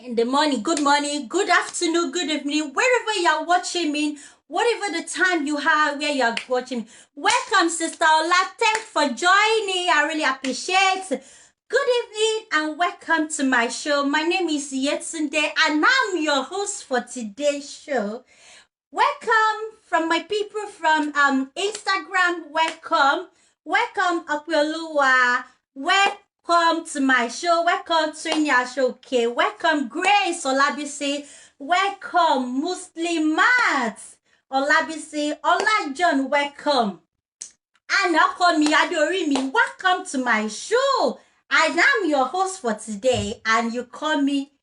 in the morning, good afternoon, good evening, wherever you are watching me, whatever the time you have where you are watching me. Welcome, Sister Ola. Thanks for joining. I really appreciate it. Good evening and welcome to my show. My name is Yetunde and I'm your host for today's show. Welcome from my people from Instagram. Welcome Akweoluwa. Welcome to my show. Welcome to Inya Show. Okay. Welcome Grace Olabisi. Welcome Muslimat Olabisi. Ola John. Welcome. And now call me Adorimi. Welcome to my show. I am your host for today, and you call me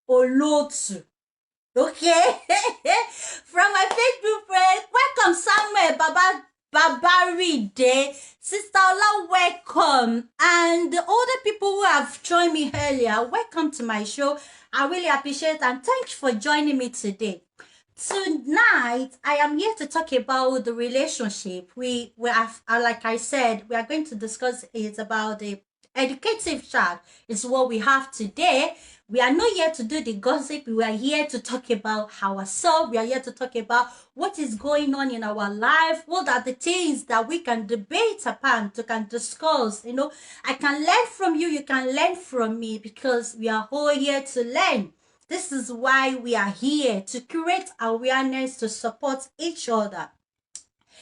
Olotu. Okay. From my Facebook friend, welcome Samuel Babaride, Sister Ola, welcome, and the other people who have joined me earlier, welcome to my show. I really appreciate it, and thank you for joining me today. Tonight, I am here to talk about the relationship. We have, like I said, we are going to discuss it about the educative child. Is what we have today. We are not here to do the gossip. We are here to talk about ourselves. We are here to talk about what is going on in our life. What are the things that we can debate upon, to can discuss. You know, I can learn from you. You can learn from me because we are all here to learn. This is why we are here, to create awareness, to support each other.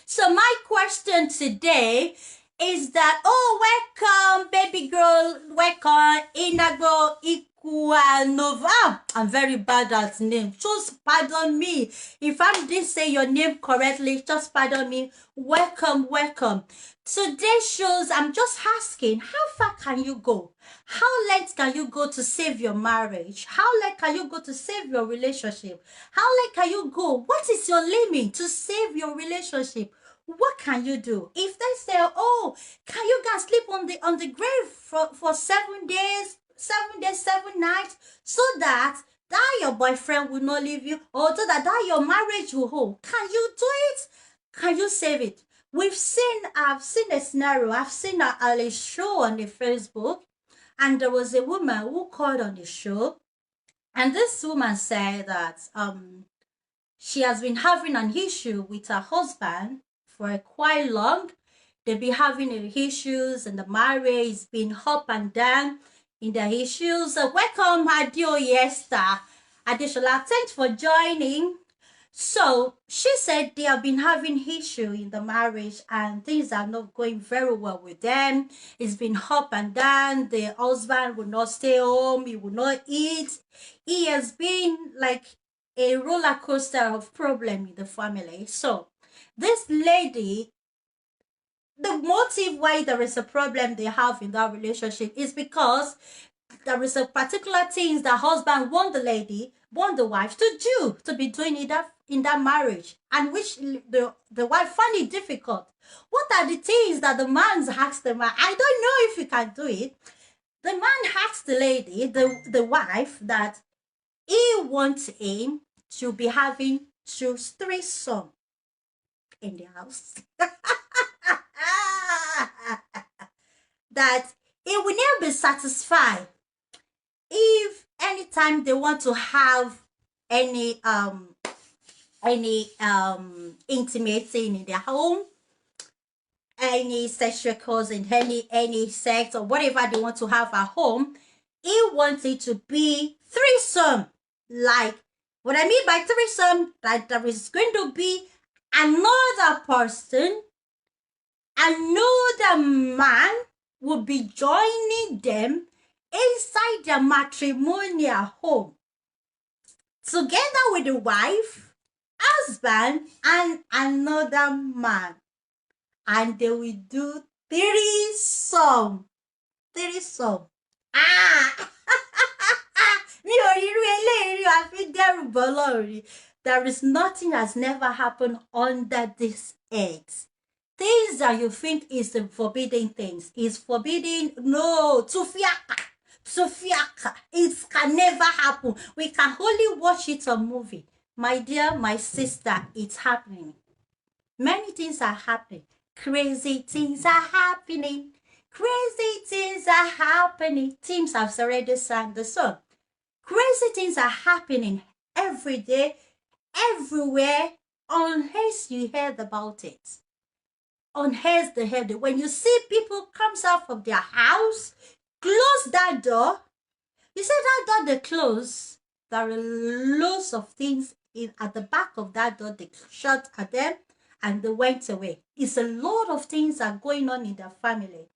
So my question today is that, welcome, baby girl, welcome, Inago Ikuanova. I'm very bad at name. Just pardon me. If I didn't say your name correctly, just pardon me. Welcome. Today shows, I'm just asking, how far can you go? How late can you go to save your marriage? How late can you go to save your relationship? How late can you go? What is your limit to save your relationship? What can you do? If they say, can you guys sleep on the grave for 7 days, 7 nights, so that your boyfriend will not leave you, or so that your marriage will hold? Can you do it? Can you save it? I've seen a scenario. I've seen a show on the Facebook, and there was a woman who called on the show, and this woman said that she has been having an issue with her husband for quite long. They've been having issues, and the marriage has been up and down in the issues. Welcome, Adio Yesta. Adishola, thanks for joining. So she said they have been having issue in the marriage and things are not going very well with them. It's been up and down. The husband will not stay home. He will not eat. He has been like a roller coaster of problem in the family. So this lady, the motive why there is a problem they have in that relationship is because there is a particular things the husband want the wife to do, to be doing in that marriage, and which the wife find it difficult. What are the things that the man asks the man? I don't know if you can do it. The man asks the lady, the wife, that he wants him to be having 3 sons in the house. That he will never be satisfied if anytime they want to have any intimacy in their home, any sexual cause in any sex or whatever they want to have at home, he wants it to be threesome. Like, what I mean by threesome, that there is going to be another person, another man will be joining them inside their matrimonial home, together with the wife, husband, and another man. And they will do threesome. There is nothing has never happened under this earth. Things that you think is the forbidden things is forbidden. No, Tufiaka. It can never happen. We can only watch it on movie. My dear, my sister, it's happening. Many things are happening. Crazy things are happening. Teams have already sang the song. Crazy things are happening every day, everywhere, unless you heard about it. Unless the head. When you see people comes out of their house, close that door. You see that door they close. There are loads of things at the back of that door. They shut at them and they went away. It's a lot of things are going on in their family.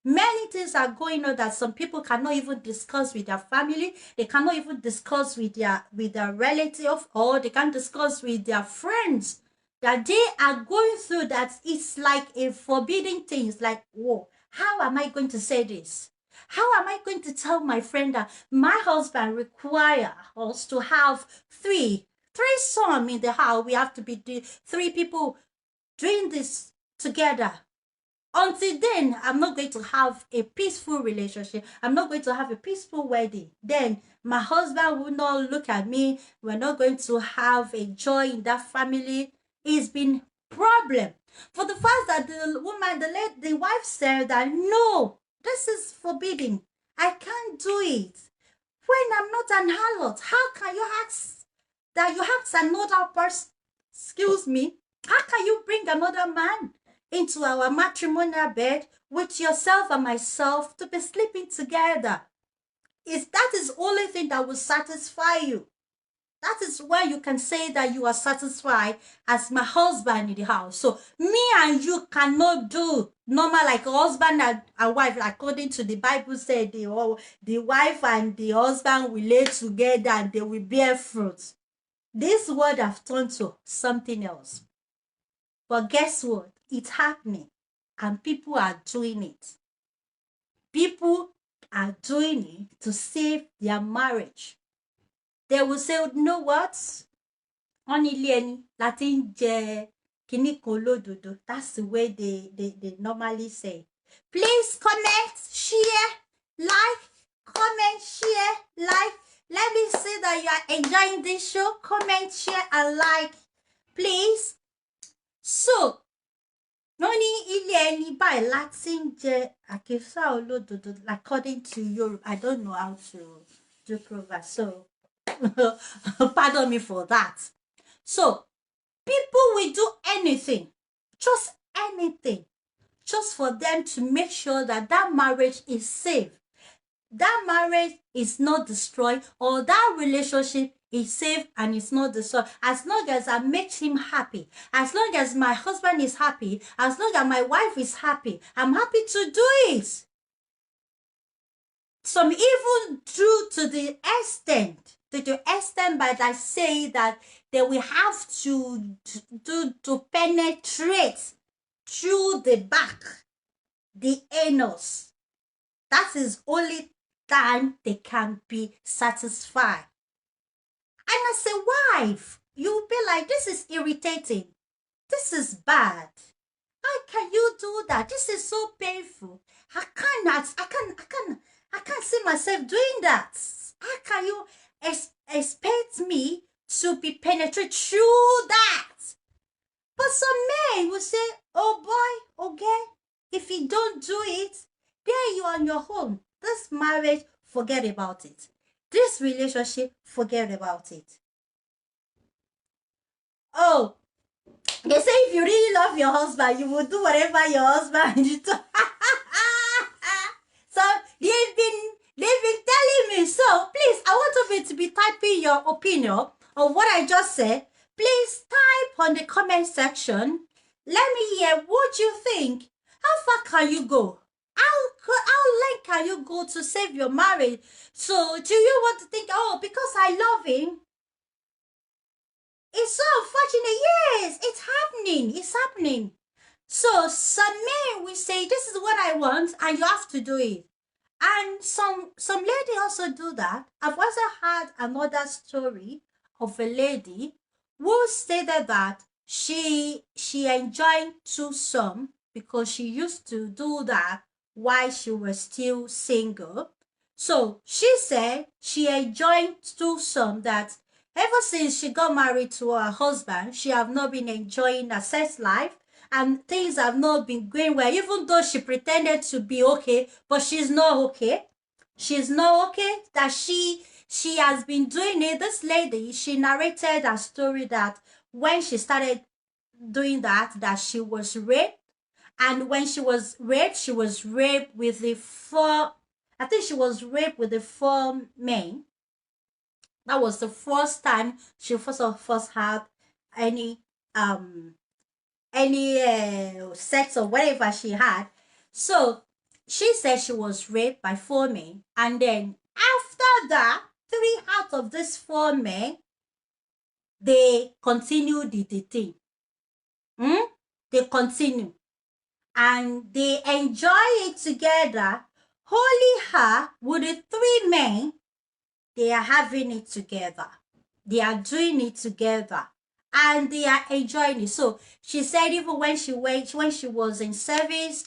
Many things are going on that some people cannot even discuss with their family. They cannot even discuss with their relative, or they can't discuss with their friends. That they are going through, that it's like a forbidden thing. It's like, whoa, how am I going to say this? How am I going to tell my friend that my husband require us to have three some in the house? We have to be three people doing this together. Until then, I'm not going to have a peaceful relationship. I'm not going to have a peaceful wedding. Then my husband will not look at me. We're not going to have a joy in that family. It's been problem. For the fact that the woman, the wife said that no, this is forbidden. I can't do it. When I'm not an harlot, how can you ask that you have another person? Excuse me. How can you bring another man into our matrimonial bed with yourself and myself to be sleeping together? That is the only thing that will satisfy you. That is where you can say that you are satisfied as my husband in the house. So me and you cannot do normal like husband and wife. According to the Bible said the wife and the husband will lay together and they will bear fruit. This word have turned to something else. But guess what? It's happening and people are doing it. People are doing it to save their marriage. They will say, you know what? Only Latin kini. That's the way they normally say. Please comment, share, like, comment, share, like. Let me see that you are enjoying this show. Comment, share, and like, please. So, Noni ili by Latin akisa olododo according to you. I don't know how to do prover. So, pardon me for that. So, people will do anything, just anything, just for them to make sure that that marriage is safe, that marriage is not destroyed, or that relationship is safe and it's not destroyed. As long as I make him happy, as long as my husband is happy, as long as my wife is happy, I'm happy to do it. Some even do to the extent by that say that they will have to penetrate through the back, the anus. That is only time they can be satisfied. And as a wife, you'll be like, this is irritating. This is bad. How can you do that? This is so painful. I can't see myself doing that. How can you expect me to be penetrated through that? But some men will say, oh boy, okay, if you don't do it, there you are on your own. This marriage, forget about it. This relationship, forget about it. Oh, they say if you really love your husband, you will do whatever your husband do. So they've been telling me. So please, I want you to be typing your opinion on what I just said. Please type on the comment section. Let me hear what you think. How far can you go? How late can you go to save your marriage? So do you want to think, oh, because I love him? It's so unfortunate. Yes, it's happening. It's happening. So some men will say, this is what I want, and you have to do it. And some lady also do that. I've also had another story of a lady who stated that she enjoyed twosome because she used to do that while she was still single. So she said she enjoyed twosome, that ever since she got married to her husband, she have not been enjoying her sex life and things have not been going well, even though she pretended to be okay, but she's not okay. She's not okay. That she She has been doing it. This lady, she narrated a story that when she started doing that she was raped. And when she was raped with the four, I think she was raped with the four men. That was the first time she first had any um sex or whatever she had. So she said she was raped by four men, and then after that, three out of these four men, they continued the thing. They continue and they enjoy it together. Only her with the three men, they are having it together. They are doing it together and they are enjoying it. So she said even when she was in service,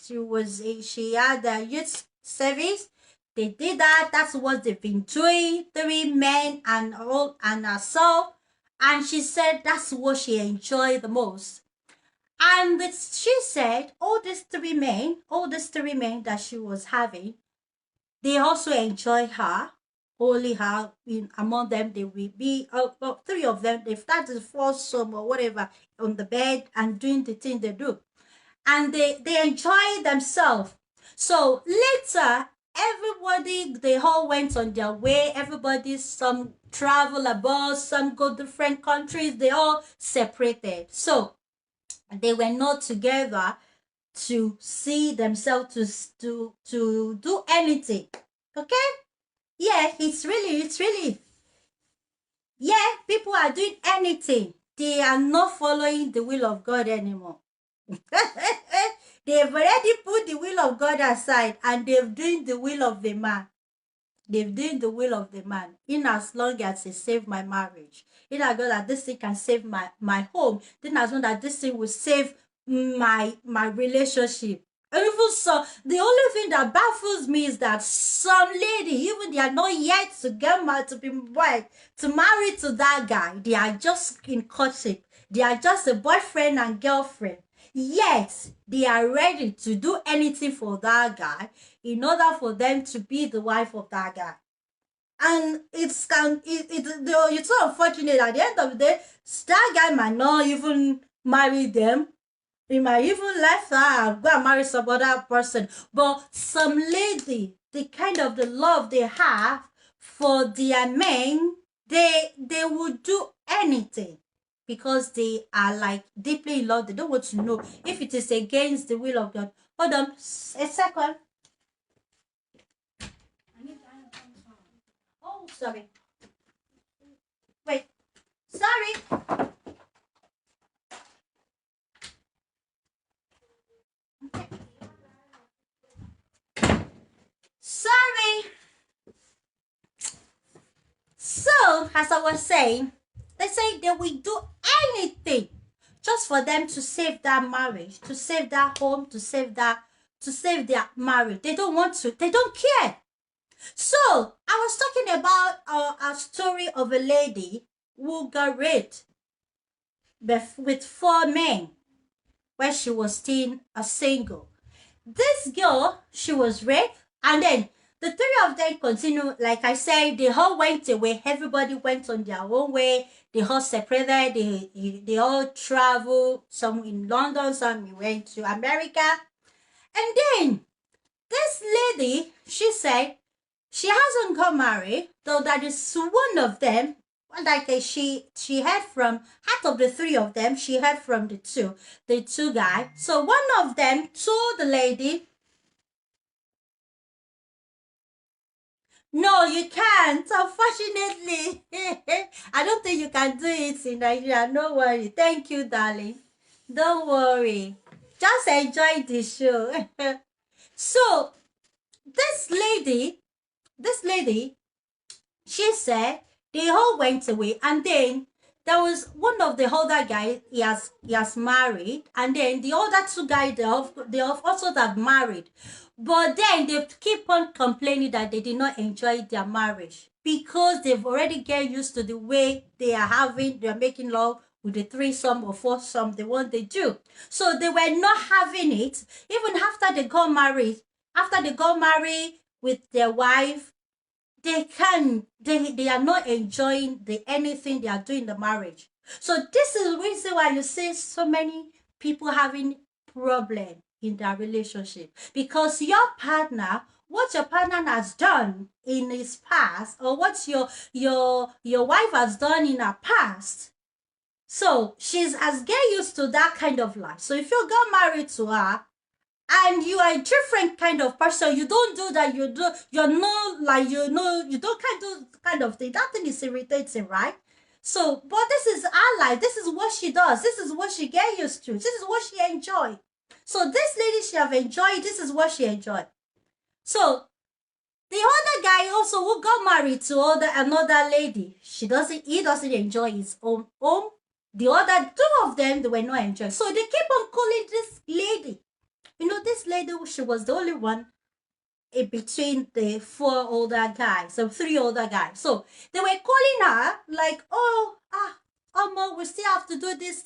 she had a youth service. They did that. That's what they've been doing. Three men and all and herself. And she said that's what she enjoyed the most. And she said all these three men that she was having, they also enjoy her. Only her among them, they will be three of them. They've started foursome or whatever on the bed and doing the thing they do, and they enjoy themselves. So later, everybody, they all went on their way. Everybody, some travel abroad, some go different countries. They all separated. So they were not together to see themselves to do anything. Okay? Yeah, it's really, yeah, people are doing anything. They are not following the will of God anymore. They've already put the will of God aside and they've doing the will of the man. They've doing the will of the man. In as long as it save my marriage, in as long as this thing can save my home, then as long as this thing will save my relationship. And even so, the only thing that baffles me is that some lady, even they are not yet to get married, to be wife, to marry to that guy. They are just in courtship. They are just a boyfriend and girlfriend. Yet they are ready to do anything for that guy in order for them to be the wife of that guy. And it's so unfortunate. At the end of the day, that guy might not even marry them. He might even left her and go and marry some other person. But some lady, the kind of the love they have for their men, they would do anything because they are like deeply in love. They don't want to know if it is against the will of God. Hold on a second. Oh, sorry. Wait. Sorry. Sorry. So, as I was saying, they say they will do anything just for them to save that marriage, to save that home, to save their marriage. They don't want to. They don't care. So, I was talking about a story of a lady who got raped with four men when she was still a single. This girl, she was raped, and then the three of them continued. Like I said, they all went away. Everybody went on their own way. They all separated. They all traveled. Some in London, some went to America. And then this lady, she said she hasn't got married, though that is one of them. Like she heard from, out of the three of them, she heard from the two guys. So one of them told the lady, no, you can't, unfortunately. I don't think you can do it in Nigeria. No worry. Thank you, darling. Don't worry. Just enjoy the show. So, this lady, she said they all went away, and then there was one of the older guys, he has married, and then the other two guys, they have also have married. But then they keep on complaining that they did not enjoy their marriage because they've already get used to the way they are making love with the threesome or foursome, the one they do. So they were not having it even after they got married. After they got married with their wife, they are not enjoying anything they are doing in the marriage. So this is the reason why you see so many people having problem in their relationship, because what your partner has done in his past, or what your wife has done in her past. So she's as get used to that kind of life. So if you got married to her and you are a different kind of person, you don't do that, you're not like, you don't kind do kind of thing, that thing is irritating, right? So, but this is our life, this is what she does, this is what she get used to, this is what she enjoy. So this lady, she have enjoyed, this is what she enjoyed. So the other guy also who got married to another lady, he doesn't enjoy his own home. The other two of them, they were not enjoying. So they keep on calling this lady. This lady, she was the only one in between the three older guys. So they were calling her like, oh, we still have to do this,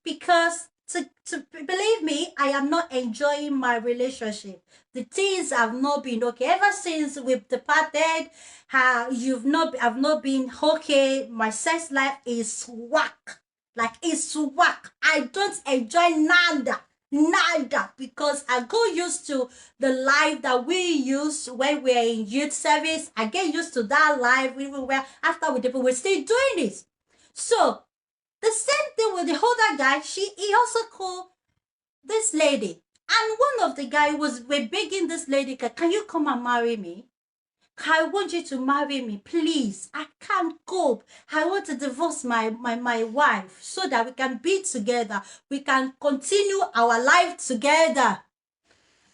because to believe me, I am not enjoying my relationship. The things have not been okay ever since we've departed. I've not been okay. My sex life is whack. Like, it's whack. I don't enjoy neither, because I got used to the life that we used when we were in youth service. I get used to that life even where after we're still doing this. So the same thing with the other guy. He also called this lady, and one of the guy we're begging this lady, can you come and marry me? I want you to marry me, please. I can't cope. I want to divorce my wife so that we can be together. We can continue our life together.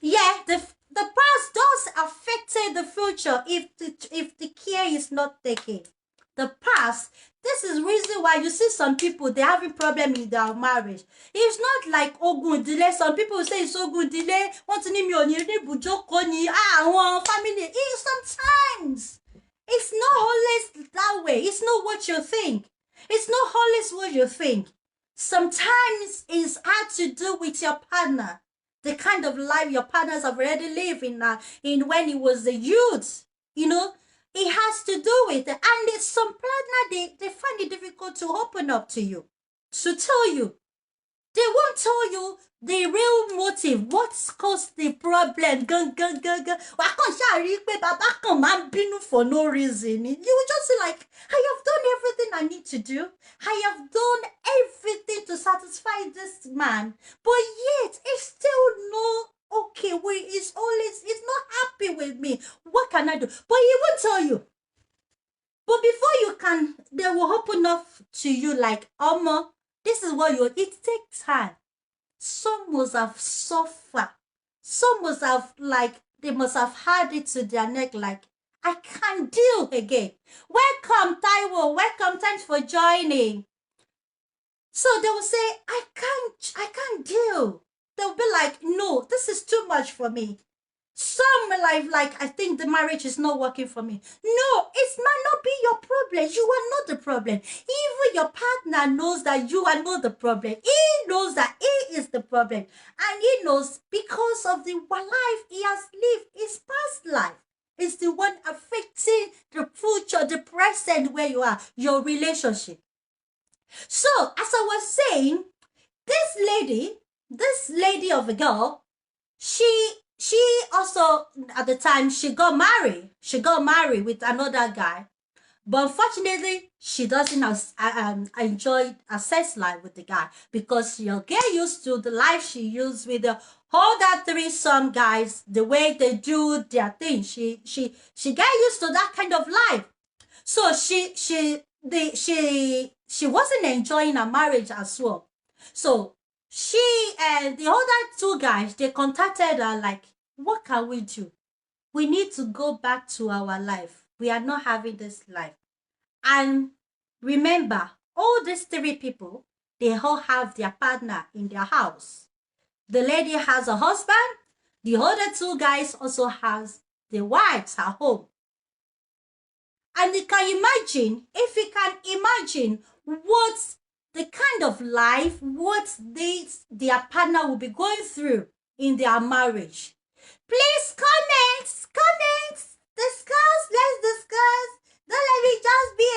Yeah, the past does affect the future if the care is not taken. The past, this is reason why you see some people, they're having problem in their marriage. It's not like ogun delay. Some people say it's ogun delay. Want to name your family. Sometimes it's not always that way. It's not what you think. It's not always what you think. Sometimes it's hard to do with your partner. The kind of life your partners have already lived in when he was a youth, it has to do with it. And it's some partner, they find it difficult to open up to you, to tell you. They won't tell you the real motive, what's caused the problem. For no reason. You will just say like, I have done everything I need to do. I have done everything to satisfy this man. But yet, it's still no okay. He's not happy with me. What can I do? But he won't tell you. But before they will open up to you like, this is what it takes time. Some must have suffered. Some must have, they must have had it to their neck like, I can't deal again. Welcome, Taiwo. Welcome. Thanks for joining. So they will say, I can't deal. They'll be like, no, this is too much for me. Some like, I think the marriage is not working for me. No, it might not be your problem. You are not the problem. Even your partner knows that you are not the problem. He knows that he is the problem. And he knows because of the life he has lived, his past life is the one affecting the future, the present where you are, your relationship. So, as I was saying, this lady of a girl, she also, at the time, she got married. She got married with another guy. But unfortunately, she doesn't enjoy a sex life with the guy, because she'll get used to the life she used with the other threesome guys, the way they do their thing. She got used to that kind of life. So she wasn't enjoying her marriage as well. So she and the other two guys, they contacted her like, what can we do? We need to go back to our life. We are not having this life. And remember, all these three people, they all have their partner in their house. The lady has a husband. The other two guys also has their wives at home. And you can imagine, if you can imagine what the kind of life, what their partner will be going through in their marriage. Please comment. discuss, let's discuss. Don't let me just be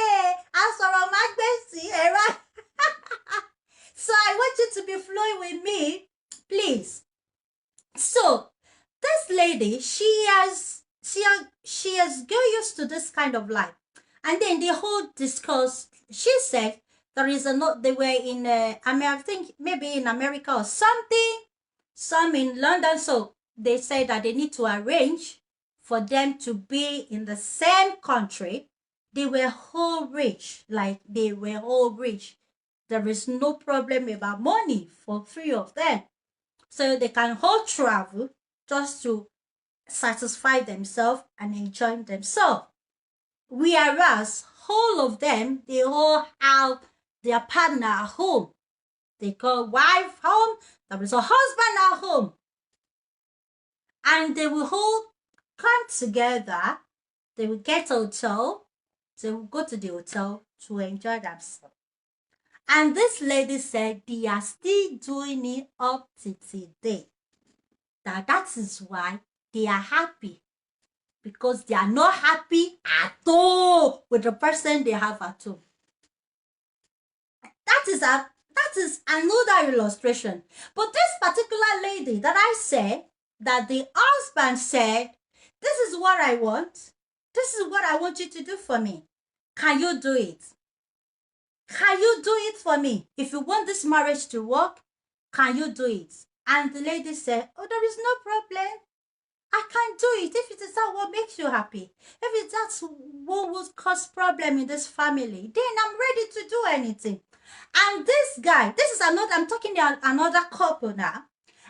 a sort of magazine, right? So I want you to be flowing with me, please. So this lady, she has got used to this kind of life, and then the whole discourse. She said there is a note. They were in, I think maybe in America or something, some in London. So they said that they need to arrange for them to be in the same country. They were all rich, like they were all rich. There is no problem about money for three of them, so they can all travel just to satisfy themselves and enjoy themselves. Whereas all of them, they all have their partner at home. They call wife home, there is a husband at home. And they will all come together, they will get a hotel, they will go to the hotel to enjoy themselves. And this lady said they are still doing it up to today. That is why they are happy, because they are not happy at all with the person they have at home. That is another illustration. But this particular lady that I said, that the husband said, this is what I want. This is what I want you to do for me. Can you do it? Can you do it for me? If you want this marriage to work, can you do it? And the lady said, oh, there is no problem. I can do it if it is that what makes you happy. If it's that's what would cause problem in this family, then I'm ready to do anything. And this guy, this is another, I'm talking about another couple now.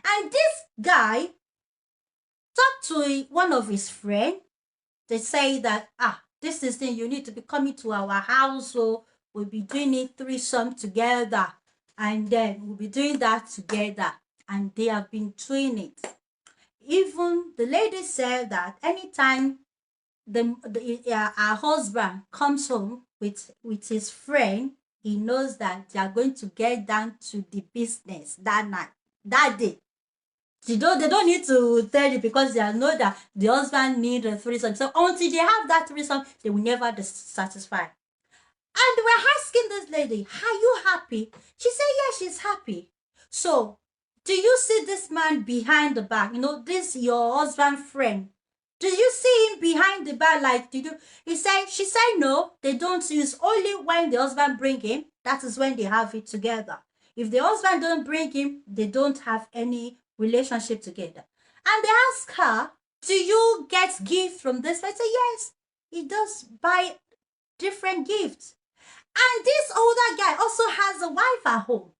And this guy talked to one of his friends. They say that, this is thing, you need to be coming to our house, so we'll be doing it threesome together. And then we'll be doing that together. And they have been doing it. Even the lady said that anytime our husband comes home with his friend, he knows that they are going to get down to the business that night, that day. They don't need to tell you, because they know that the husband needs a threesome. So until they have that threesome, they will never be satisfied. And we're asking this lady, are you happy? She said, yes, she's happy. So do you see this man behind the back? You know, this your husband friend. Do you see him behind the back? Like, did you? She said, no, they don't. It's only when the husband bring him, that is when they have it together. If the husband don't bring him, they don't have any relationship together. And they ask her, do you get gifts from this? I say, yes, he does buy different gifts. And this older guy also has a wife at home,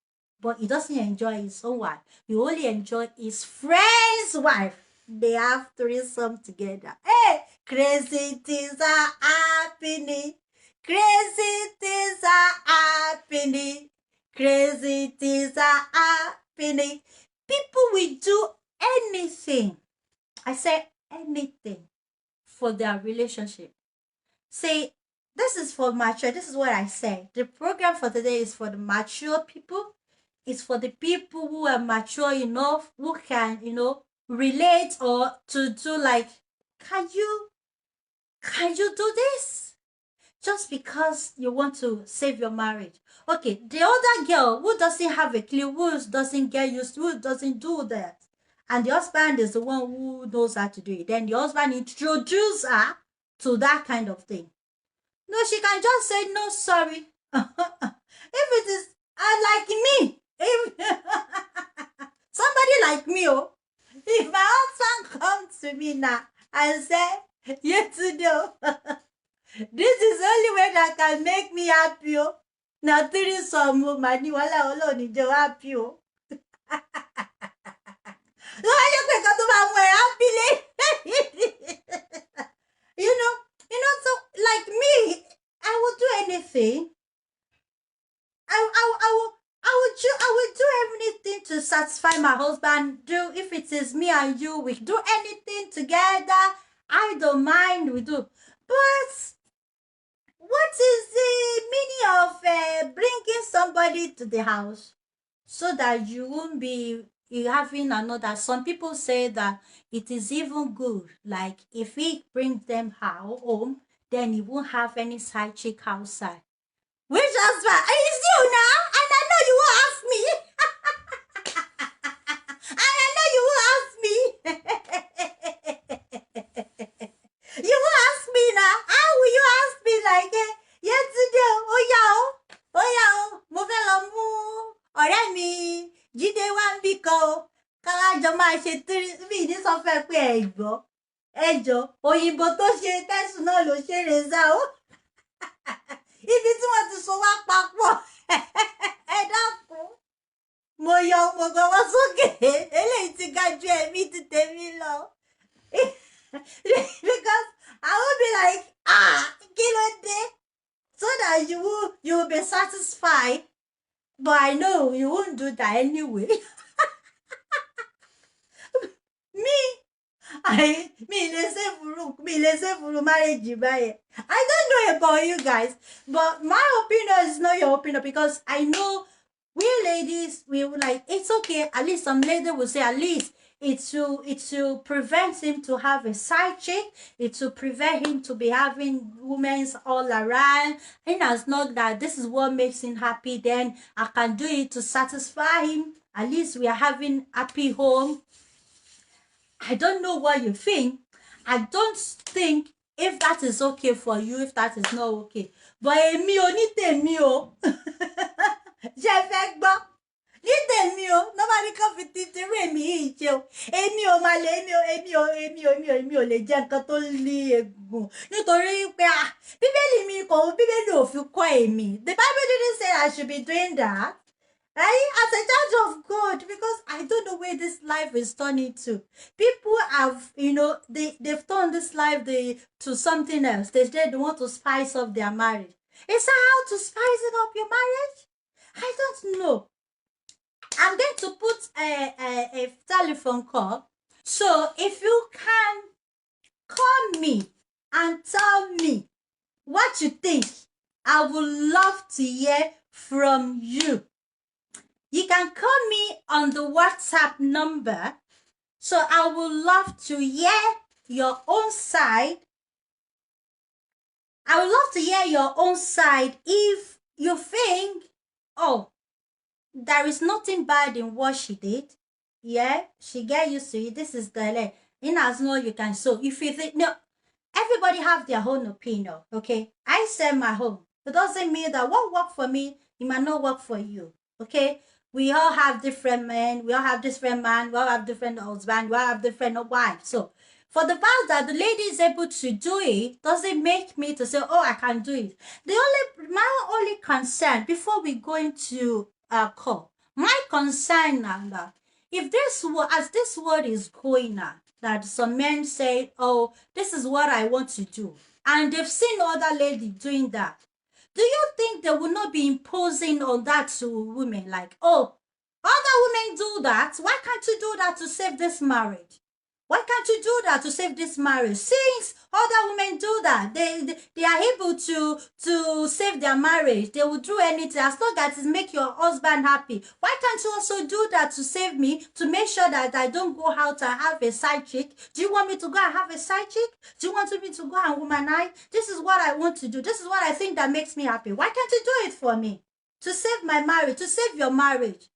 but he doesn't enjoy his own wife. He only enjoys his friend's wife. They have threesome together. Hey, crazy things are happening. Crazy things are happening. Crazy things are happening. People will do anything. I say anything for their relationship. Say, this is for mature. This is what I say. The program for today is for the mature people. It's for the people who are mature enough, who can, relate, or to do like, can you do this? Just because you want to save your marriage. Okay, the other girl who doesn't have a clue, who doesn't get used to, who doesn't do that, and the husband is the one who knows how to do it. Then the husband introduces her to that kind of thing. No, she can just say, no, sorry. If it is like me, if somebody like me, if my husband comes to me now and say, you to know, this is the only way that can make me happy. Now, there is some money, wala alone in the happy. So like me, I will do anything. I will do everything to satisfy my husband. If it is me and you, we do anything together. I don't mind, we do. But what is the meaning of bringing somebody to the house so that you won't be, you having another. Some people say that it is even good, like if he brings them home, then he won't have any side chick outside. Which husband? It's you now, and I know you will ask me. And I know you will ask me. You will ask me now. How will you ask me like yesterday? Oh yeah, oh yeah, mo fẹ́ lọ mú ọ̀rẹ́ mi Jídé wá ń bí kan o. Káwá jọ máa ṣe tírí bí ní sọ fẹ́ pé ẹ gbọ́. Ẹ jọ òyìnbó tó ṣe tẹ́sùn náà ló ṣe rèézà o. Ibi tí wọ́n ti so wá papọ̀. Ẹ dákun. Mo yọ mo gbọ́wọ́ sókè. Eléyìí ti ga ju ẹ̀mí ti tèmi lọ. Because I will be like, kí ló dé? So that you will be satisfied. But I know you won't do that anyway. Me let's say for marriage báyẹn. I don't know about you guys, but my opinion is not your opinion, because I know we ladies, we will like, it's okay. At least some lady will say, at least it to prevent him to have a side chick. It to prevent him to be having women all around. And as long that this is what makes him happy, then I can do it to satisfy him. At least we are having happy home. I don't know what you think. I don't think if that is okay for you, if that is not okay. But èmi ò ní tèmi o. Ṣé fẹ́ gbọ́? Ní tèmi o. Nobody come fi títírú èmi yìí ṣe o. Èmi ò máa lè èmi ò lè jẹ nǹkan tó lé egun. Nítorí pé Bíbélì mi kò Bíbélì ò fi kọ́ èmi. The Bible didn't say I should be doing that. Right? As a child of God, because I don't know where this life is turning to. People have, they've turned this life to something else. They want to spice up their marriage. Is that how to spice it up your marriage? I don't know. I'm going to put a telephone call. So if you can call me and tell me what you think, I would love to hear from you. You can call me on the WhatsApp number. So I would love to hear your own side. I would love to hear your own side. If you think, there is nothing bad in what she did. Yeah, she get used to it. This is the in as long you can. So if you think, no, everybody have their own opinion. Okay, I said my own. It doesn't mean that what work for me, it might not work for you. Okay. We all have different men, we all have different man, we all have different husband, we all have different wives. So for the fact that the lady is able to do it, doesn't make me to say, I can do it. My only concern before we go into call, my concern now that if this word is going on, that some men say, this is what I want to do, and they've seen other ladies doing that. Do you think they will not be imposing on that to women? Like, other women do that. Why can't you do that to save this marriage? Why can't you do that to save this marriage? Since other women do that, they are able to save their marriage. They will do anything as long as it make your husband happy. Why can't you also do that to save me, to make sure that I don't go out and have a side chick? Do you want me to go and have a side chick? Do you want me to go and womanize? This is what I want to do. This is what I think that makes me happy. Why can't you do it for me? To save my marriage, to save your marriage.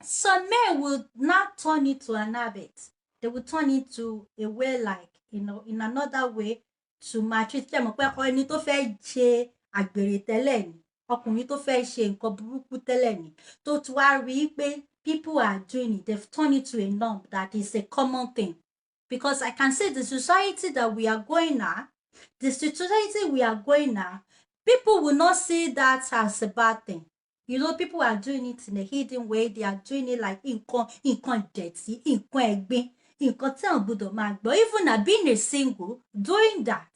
Some men will not turn it to an habit. They will turn it to a way like, in another way to maltreat them. Ẹni tó fẹ́ ṣe àgbèrè tẹ́lẹ̀ ni, ọkùnrin tó fẹ́ ṣe nǹkan burúkú tẹ́lẹ̀ ni, tó ti wá rí pé people are doing it. They've turned it to a norm that is a common thing. Because I can say the society that we are going now, people will not see that as a bad thing. People are doing it in a hidden way. They are doing it like nǹkan dirty, nǹkan ẹ̀gbin, nǹkan tí àwọn gbọ́dọ̀ máa gbọ́. Even being a single, doing that,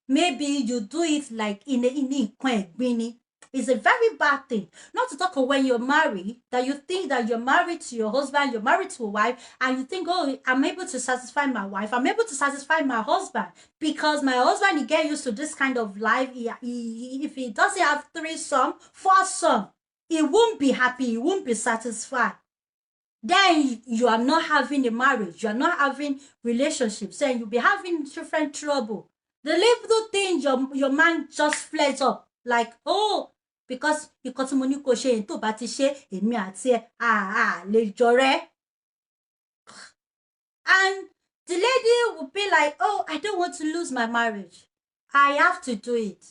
maybe you do it like in nǹkan ẹ̀gbin ni. It's a very bad thing. Not to talk of when you're married, that you think that you're married to your husband, you're married to a wife, and you think, I'm able to satisfy my wife, I'm able to satisfy my husband, because my husband, he get used to this kind of life. If he doesn't have 3 some, 4 some, he won't be happy, he won't be satisfied. then you are not having a marriage, you are not having relationships, and you'll be having different trouble. The little thing your man just flares up like, oh, because nǹkan tí mo ní kó ṣe yẹn tó bá ti ṣe èmi àti ẹ lè jọrẹ́. And the lady will be like, oh, I don't want to lose my marriage, I have to do it.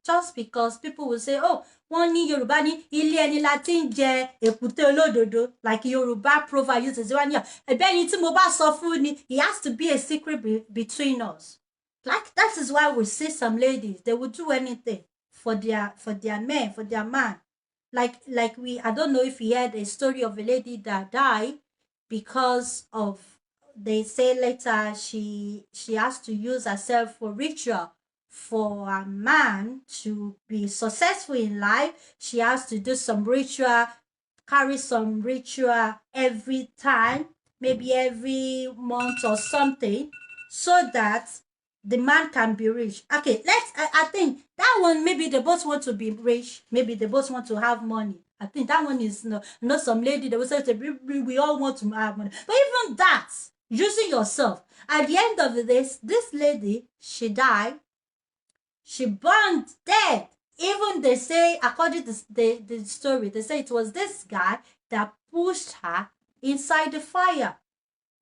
Just because people will say, oh, wọ́n ní Yorùbá ní ilé ẹni la ti ń jẹ èkúté olódodo, like Yorùbá proverb uses wá ní ẹ̀bẹ̀ ni tí mo bá sọ fún ni, it has to be a secret between us. Like that is why we see some ladies, they will do anything for their men, for their man. Like I don't know if you heard a story of a lady that died because of, they say later she has to use herself for ritual for a man to be successful in life. She has to do some ritual, carry some ritual every time, maybe every month or something, so that the man can be rich. Okay, I think that one, maybe they both want to be rich, maybe they both want to have money. I think that one is not some lady that will say we all want to have money. But even that, using yourself, at the end of the day, this lady, she died, she burned dead. Even they say, according to the story, they say it was this guy that pushed her inside the fire.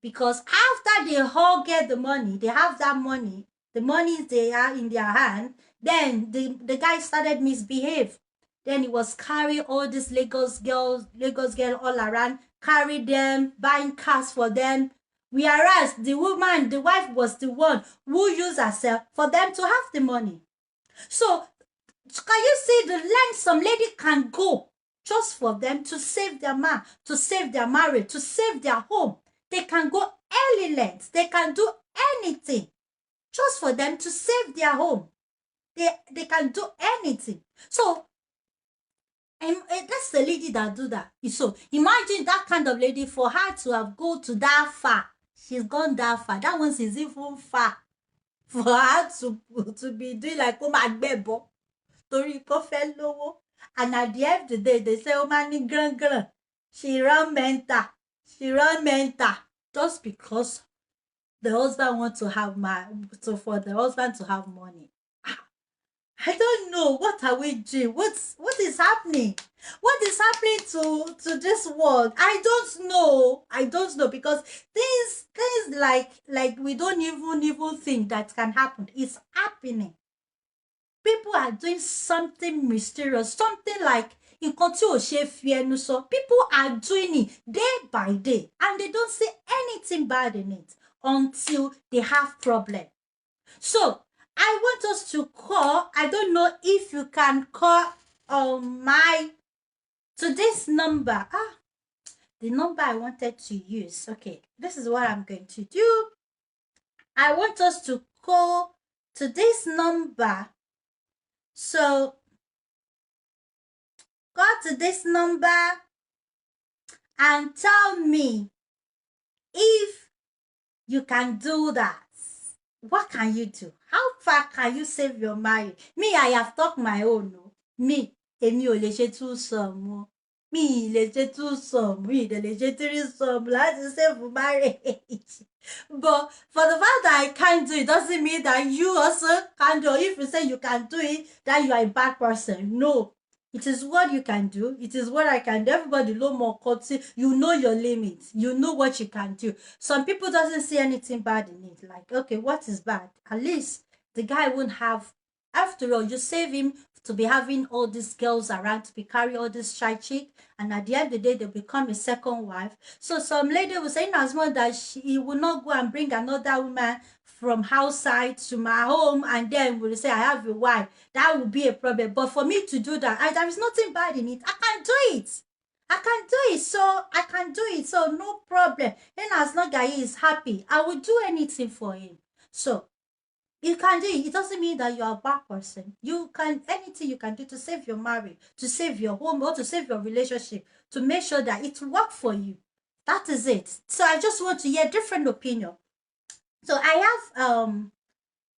Because after they all get the money, they have that money, the money they are in their hand, then the guy started misbehave. Then he was carrying all these Lagos girls all around, carry them, buying cars for them. Whereas the wife was the one who used herself for them to have the money. So can you see the length some lady can go just for them to save their man, to save their marriage, to save their home? They can go any lengths. They can do anything just for them to save their home. They can do anything. So, that's the lady that do that. So, imagine that kind of lady, for her to have go to that far. She's gone that far. That one is even far. For her to be doing like, oh my bebo. Tori ko fẹ́ lówó. And at the end of the day, they say, oh man, grand. She run mental. Just because the husband wants to have for the husband to have money. I don't know. What are we doing? What is happening? What is happening to this world? I don't know because things like we don't even think that can happen. It's happening. People are doing something mysterious, something like nǹkan tí ò ṣe fi ẹnu sọ. People are doing it day by day and they don't see anything bad in it until they have problem. So I want us to call. I don't know if you can call to this number. The number I wanted to use. Okay, this is what I'm going to do. I want us to call to this number. So go to this number and tell me if you can do that. What can you do? How far can you save your marriage? Me, I have talked my own. No? Me, èmi ò lè ṣe two-some. Me, lè ṣe two-some. Me, lè ṣe three-some. Láti save marriage. But for the fact that I can't do it doesn't mean that you also can't do it. If you say you can do it, that you are a bad person. No. It is what you can do. It is what I can do. Everybody know more cutting. You know your limits. You know what you can do. Some people doesn't see anything bad in it. Like, okay, what is bad? At least the guy won't have. After all, you save him to be having all these girls around, to be carrying all this shy chick, and at the end of the day, they'll become a second wife. So some lady will say, in as much that he will not go and bring another woman from outside to my home, and then will say, I have a wife. That would be a problem. But for me to do that, there is nothing bad in it. I can do it. So I can do it. So no problem. And as long as he is happy, I will do anything for him. So you can do it. It doesn't mean that you are a bad person. You can, anything you can do to save your marriage, to save your home, or to save your relationship, to make sure that it works for you. That is it. So I just want to hear different opinion. So I have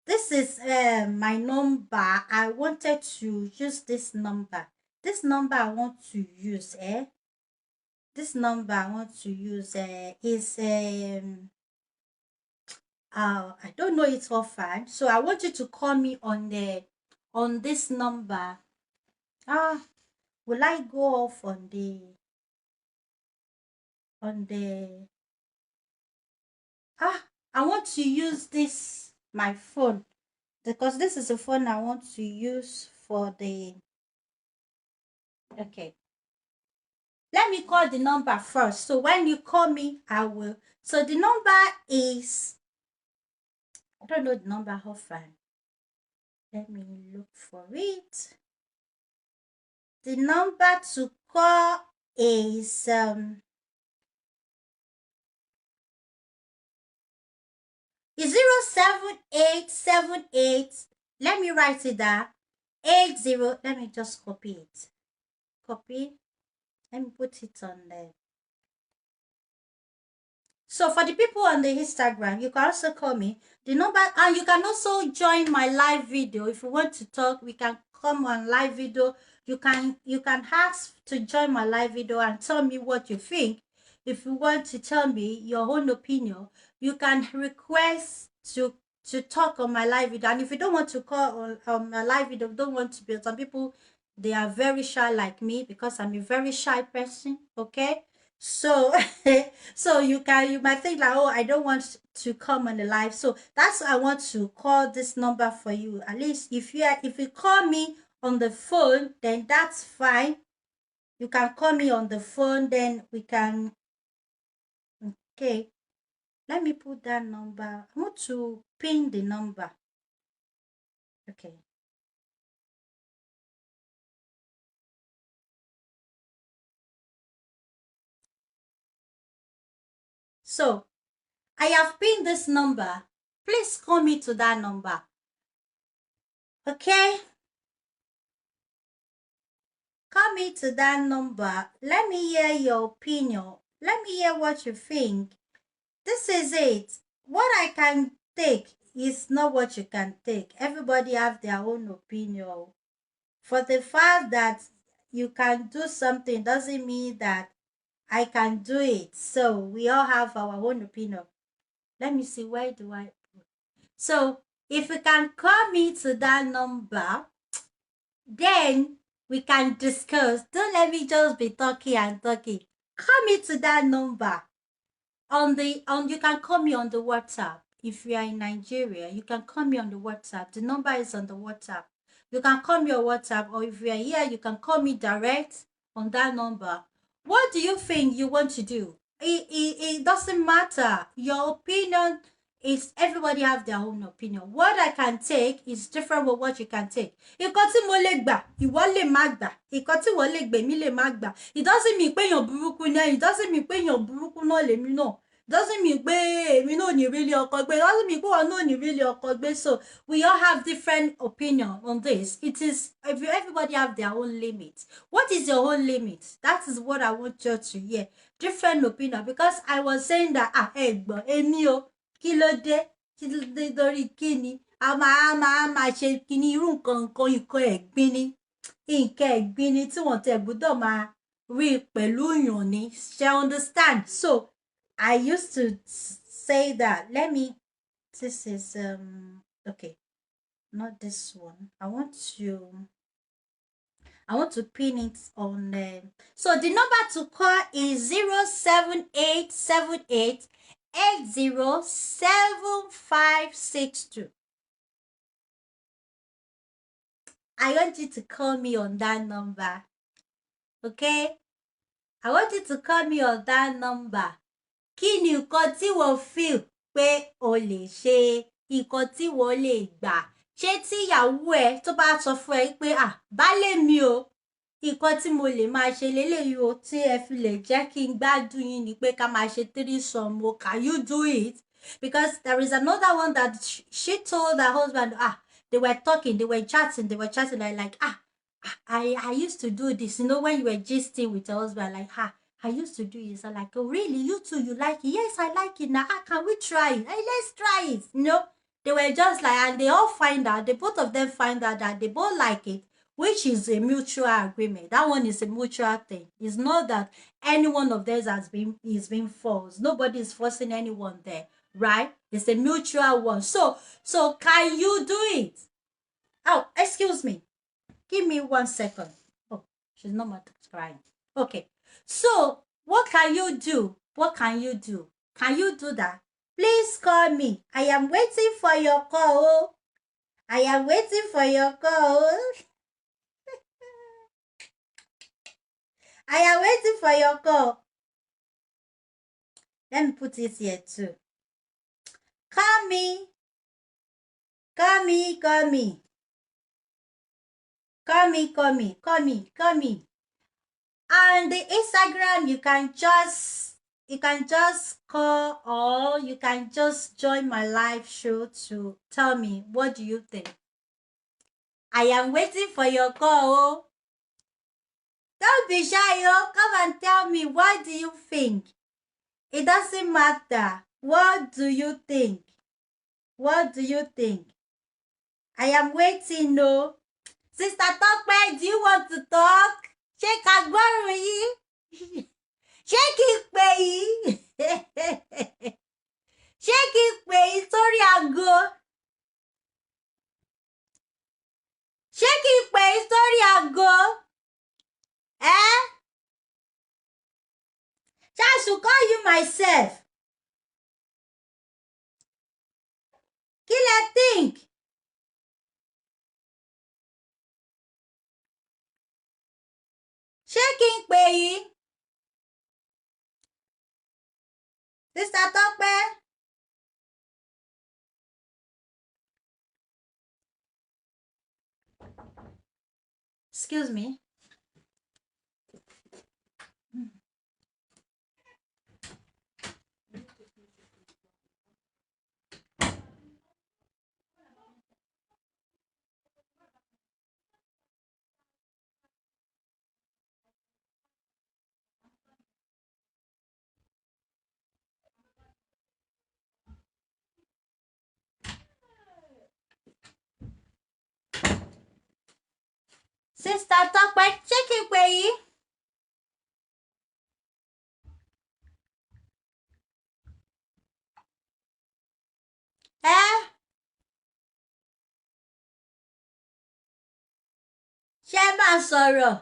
this is my number. I wanted to use this number. This number I want to use, this number I want to use is I don't know it offhand, so I want you to call me on this number. Will I go off on the I want to use this my phone, because this is a phone I want to use for the okay. Let me call the number first. So when you call me, I will. So the number is, I don't know the number offhand. Let me look for it. The number to call is 07878. Let me write it down. 80. Let me just copy it. Copy. Let me put it on there. So for the people on the Instagram, you can also call me. The number, and you can also join my live video. If you want to talk, we can come on live video. You can ask to join my live video and tell me what you think. If you want to tell me your own opinion, you can request to talk on my live video. And if you don't want to call on my live video, don't want to be, some people, they are very shy like me, because I'm a very shy person. Okay. So so you might think like, oh, I don't want to come on the live. So that's why I want to call this number for you. At least if you call me on the phone, then that's fine. You can call me on the phone, then we can. Okay, let me put that number. I want to pin the number. Okay. So I have pinned this number. Please call me to that number. Okay? Call me to that number. Let me hear your opinion. Let me hear what you think. This is it. What I can take is not what you can take. Everybody have their own opinion. For the fact that you can do something doesn't mean that I can do it. So we all have our own opinion. Let me see, where do I put? So if you can call me to that number, then we can discuss. Don't let me just be talking and talking. Call me to that number. You can call me on the WhatsApp. If you are in Nigeria, you can call me on the WhatsApp. The number is on the WhatsApp. You can call me on WhatsApp, or if you are here, you can call me direct on that number. What do you think you want to do? It doesn't matter. Your opinion is, everybody have their own opinion. What I can take is different with what you can take. Nǹkan tí mo lè gbà, ìwọ lè má gbà. Nǹkan tí ìwọ lè gbà, èmi lè má gbà. It doesn't mean pé èèyàn burúkú ni. It doesn't mean pé èèyàn burúkú náà lèmi náà. Doesn't mean pé èmi náà ní really ọkọ gbé. Doesn't mean pé ìwọ náà ní really ọkọ gbé. So we all have different opinion on this. It is, everybody have their own limits. What is your own limit? That is what I want you to hear. Different opinion, because I was saying that ẹ̀gbọ́n èmi o, kí ló dé lórí kíni, a máa ṣe kíni, irú nǹkan ẹ̀gbin ni, nǹkan ẹ̀gbin ni tí wọ́n tẹ̀ gbọ́dọ̀ máa rí pẹ̀lú yàn ni. She understand? So I used to say that. This is okay, not this one. I want to pin it on. So the number to call is 07878 807562. I want you to call me on that number. Okay? I want you to call me on that number. Kí ni nǹkan tí wọ́n feel pé o lè ṣe, nǹkan tí wọ́n lè gbà. Ṣé tí ìyàwó ẹ tó bá sọ fún ẹ pé baálé mi o, nǹkan tí mo lè máa ṣe léléyìí o, tí ẹ fi lè jẹ́ kí n gbádùn yín ni pé ká máa ṣe threesome o, can you do it? Because there is another one that she told her husband, they were talking, they were chatting, like I used to do this, when you were gisting with your husband, like I used to do it. So like, oh really? You too, you like it? Yes, I like it. Now can we try it? Hey, let's try it. They were just like, and they all find out, both of them find out that they both like it. which is a mutual agreement. That one is a mutual thing. It's not that any one of theirs is being forced. Nobody is forcing anyone there, right? It's a mutual one. So can you do it? Oh, excuse me. Give me 1 second. Oh, she's not crying. Okay. So what can you do? What can you do? Can you do that? Please call me. I am waiting for your call. I am waiting for your call. I am waiting for your call. Let me put it here too. Call me. Call me. Call me. Call me. Call me. Call me. Call me. And the Instagram, you can just call, or you can just join my live show to tell me, what do you think? I am waiting for your call. Oh. Don't be shy, oh. Come and tell me, what do you think? It doesn't matter. What do you think? What do you think? I am waiting, no. Sister Tope, do you want to talk? Ṣé ká gbọ́rùn yín? Ṣé kí n pè yín? Ṣé kí n pè yín sórí aago? Ṣé kí n pè yín sórí aago? I should call you myself. Kí lẹ think? Ṣé kí n pè yín? Sister Tope. Excuse me. Sister Tope, ṣé kí n pè yín? Ṣé máa sọ̀rọ̀?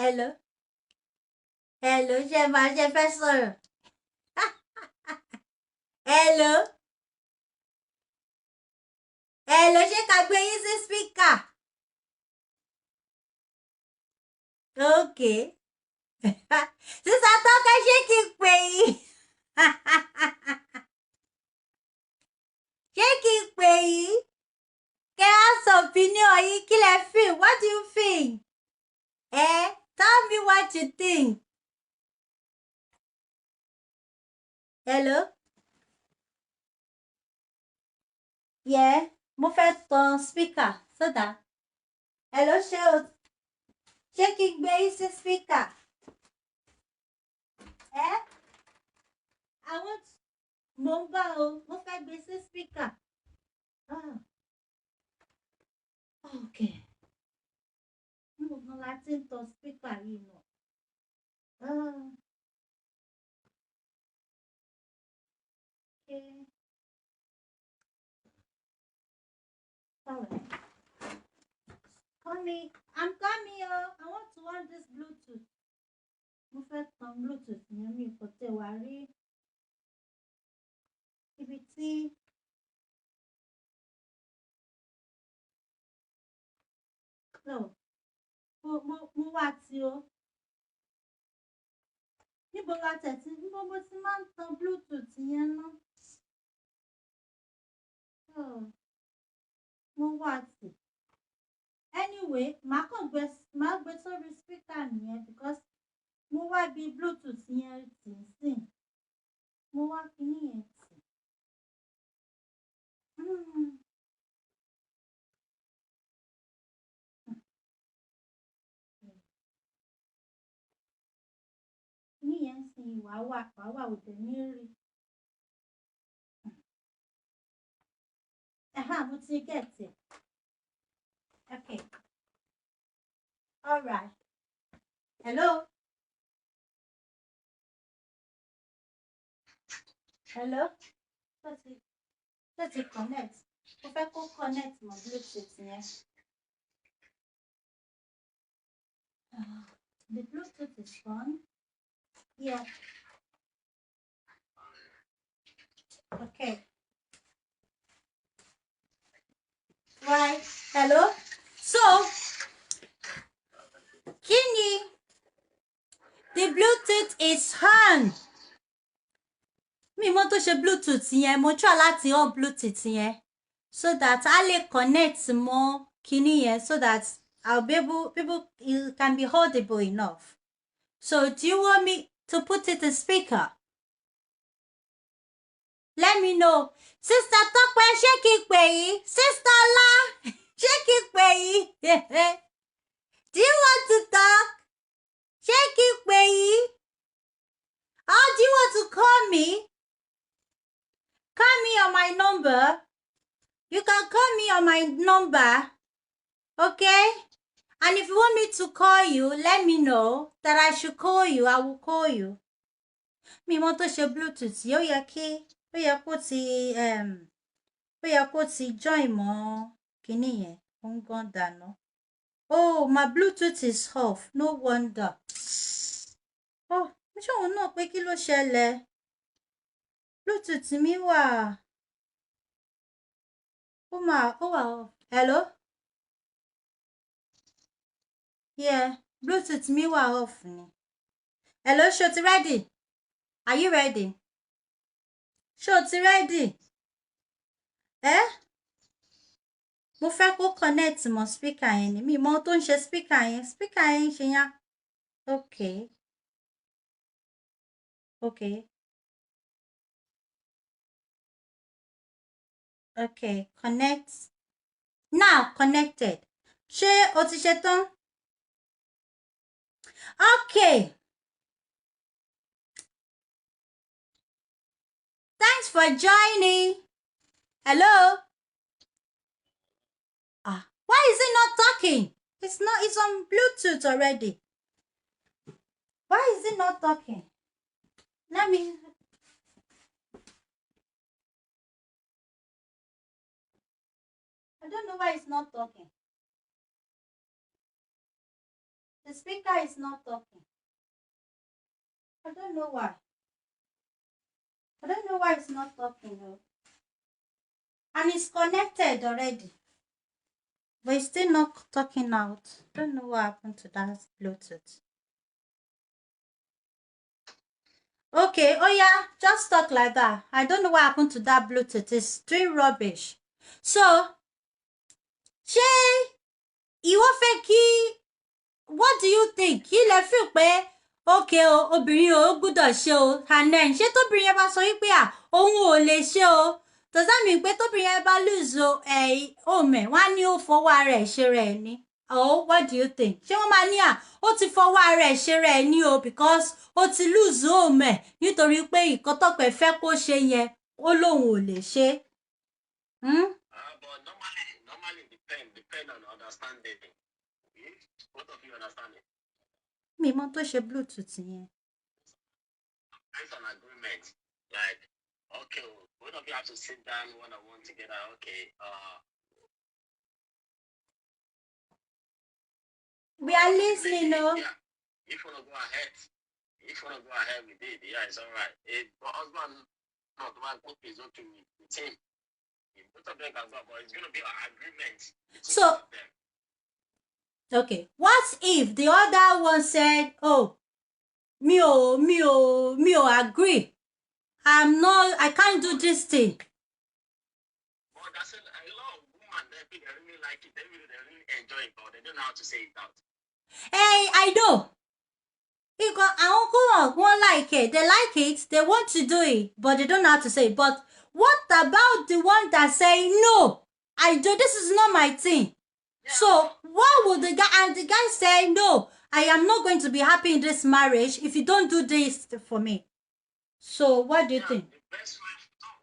Hello? Hello, ṣé fẹ́ sọ̀rọ̀? Hello? Hello, ṣé ká gbé yín sí speaker? Okay. Sister Tope, ṣé kí n pè yín? Ṣé kí n pè yín? Kẹ́ á sọ opinion yín, kí lẹ feel? What do you think? Tell me what you think. Hello? Yeah, mo fẹ́ tan speaker so that. Hello, ṣé kí n gbé yín sí speaker? I want mo ń bá o, mo fẹ́ gbé sí speaker. Okay. Mo gan láti ń tan speaker yìí nà. Okay. Alright. Coming. I'm coming, oh. I want to on this Bluetooth. Mo fẹ́ tan Bluetooth yẹn mi kò tẹ̀ wá rí ibi tí. No. Mo wá tí o. Níbo la tẹ̀tí? Níbo mo ti máa ń tan Bluetooth yẹn ná? Mo wá tí. Anyway, màá gbé sórí speaker nìyẹn because mo wá bí Bluetooth yẹn tì í sìn. Mo wá kíní yẹn tì. Mm. Kíní yẹn sìn wàá wà ò dẹ̀ ní rí. Mo ti get it. Okay. All right. Hello? Hello? Let's connect. Mo fẹ́ kó connect mọ́ Bluetooth yẹn. The Bluetooth is on. Yeah. Okay. Right. Hello? So, Kini, the Bluetooth is on. Mi mọ̀ tó ṣe Bluetooth yẹn, mo try láti on Bluetooth yẹn so that I lè connect more Kini yẹn so that I'll be able, people, it can be audible enough. So, do you want me to put it in speaker? Let me know. Sister Tọ́pẹ́, ṣé kí n pè yín? Sister Ọlá, ṣé kí n pè yín? Do you want to talk? Ṣé kí n pè yín? Or do you want to call me? Call me on my number. You can call me on my number. Okay? And if you want me to call you, let me know that I should call you. I will call you. Mi mọ̀ tó ṣe Bluetooth yìí, ó yẹ kó ti join mọ́ kíní yẹn. Ó ń gan dànù. Oh, my Bluetooth is off. No wonder. Oh, mo ṣe òun náà pé kí ló ṣẹlẹ̀? Bluetooth mi wà. Ó wà off. Hello? Yeah, Bluetooth mi wà off ni. Hello, ṣó ti ready? Are you ready? Ṣó ti ready? Mo fẹ́ kó connect mọ́ speaker yẹn ni. Mi mọ̀ tó ń ṣe speaker yẹn. Speaker yẹn ṣe yẹn. Okay. Okay. Okay, connect. Now connected. Ṣé o ti ṣe tán? Okay. Thanks for joining. Hello? Why is it not talking? It's on Bluetooth already. Why is it not talking? I don't know why it's not talking. The speaker is not talking. I don't know why. I don't know why it's not talking though. And it's connected already. But it's still not talking out. I don't know what happened to that Bluetooth. Okay, oh yeah, just talk like that. I don't know what happened to that Bluetooth. It's doing rubbish. So, ṣé ìwọ fẹ́ kí, what do you think? Kí lẹ feel pé okay o, obìnrin o gbọ́dọ̀ ṣe o, and then ṣé tóbìnrin yẹn bá sọ wípé òun ò lè ṣe o, does that mean pé tóbìnrin yẹn bá lose home wọ́n á ní ó fọwọ́ ara ẹ̀ ṣe rẹ̀ ni? Oh, what do you think? Ṣé wọ́n máa ní ó ti fọwọ́ ara ẹ̀ ṣe rẹ̀ ni o because ó ti lose home nítorí pé ìkan tọ́pẹ́ fẹ́ kó ṣe yẹn ó lóun ò lè ṣe. But normally depend on understanding. Both of you understand it. Mi mọ̀ tó ṣe Bluetooth yẹn. Based on agreement, like, okay, both of you have to sit down one-on-one together. Okay, we are listening, no? Yeah. If you wanna go ahead with it, yeah, it's all right. But husband, not one okay, is okay with him. Both of them can go, but it's gonna be an agreement. So, okay, what if the other one said, "Oh, me agree. I can't do this thing." Well, that's a lot of women that really like it. They really enjoy it, but they don't know how to say it out. Hey, I know. Because I won't like it. They like it. They want to do it, but they don't know how to say it. But what about the one that say no? I do. This is not my thing. Yeah. So why would the guy say no? I am not going to be happy in this marriage if you don't do this for me. So what do you think? The best way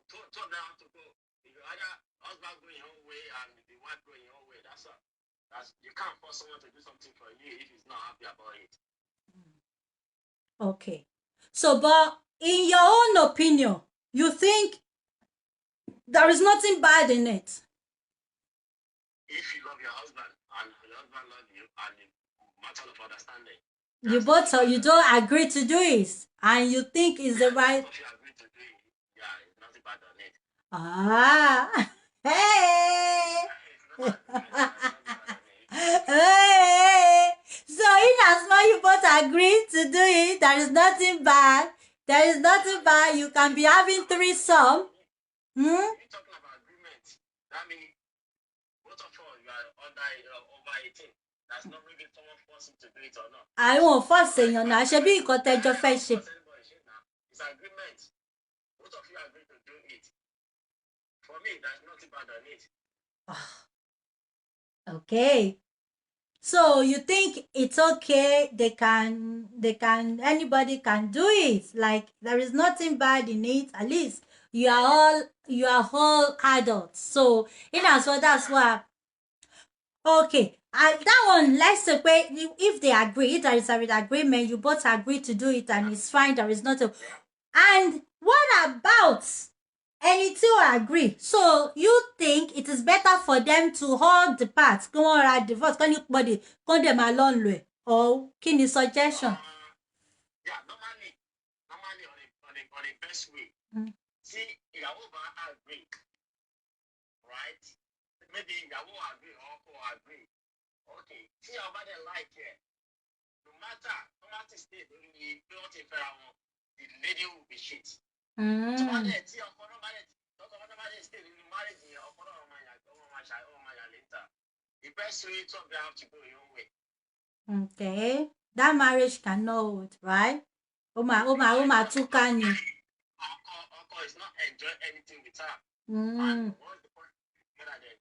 to them to go. Either husband go your own way and the wife go your own way. That's you can't force someone to do something for you if he's not happy about it. Okay. So, but in your own opinion, you think there is nothing bad in it? If you love your husband and your husband loves you and the matter of understanding. You don't agree to do it and you think it's the right. If you agree to do it, yeah, it's nothing bad on it. Ah, hey. Hey. So in as much you both agree to do it, there is nothing bad. There is nothing bad. You can be having threesome. You're talking about agreement. That means both of us you are over 18. That's not really someone forcing to do it or not. I won't force èèyàn náà ṣe bí nǹkan tẹ́jọ́ fẹ́ ṣe. It's agreement. Both of you agree to do it. For me, there's nothing bad on it. Okay. So you think it's okay? Anybody can do it. Like there is nothing bad in it. At least you are all adults. So in as well, that's why. Okay. That one, let's say if they agree, if there is an agreement, you both agree to do it and it's fine, there is not a. And what about ẹni tí ó agree? So you think it is better for them to hold the part, kí wọ́n ra divorce, kí anybody kí dẹ̀ máa lọ lò ẹ̀, or kí ni suggestion? Yeah, normally on the best way. See, ìyàwó bá agree, right? Maybe ìyàwó agree or ọkọ agree. Okay, tí a bá dẹ̀ like it, no matter state lórí pé wọ́n ti fẹ́ra wọn, the lady will be shit. Tí wọ́n dẹ̀ tí ọkọ náà bá dẹ̀ stay nínú marriage yẹn, ọkọ náà máa yà later. The best way to be have to go your own way. Okay, that marriage cannot hold, right? Ó máa túká ni. Ọkọ is not enjoy anything with her. And what's the point together then?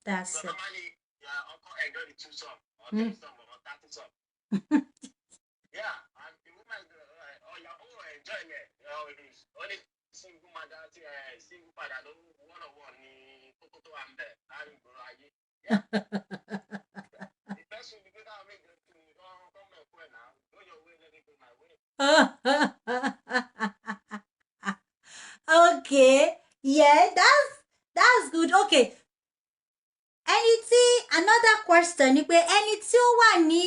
That's it. Normally, uncle enjoy the 2 some or 3 some or 30 some. Yeah, and the woman enjoy it. Only single mother, single father, one-on-one ni kókó tó wà ń bẹ̀ láàrin ìgboro ayé. The best way to go down make them come and go now. Go your way, let me go my way. Okay, yeah, that's good. Okay. Another question ni pé ẹni tí ó wà ní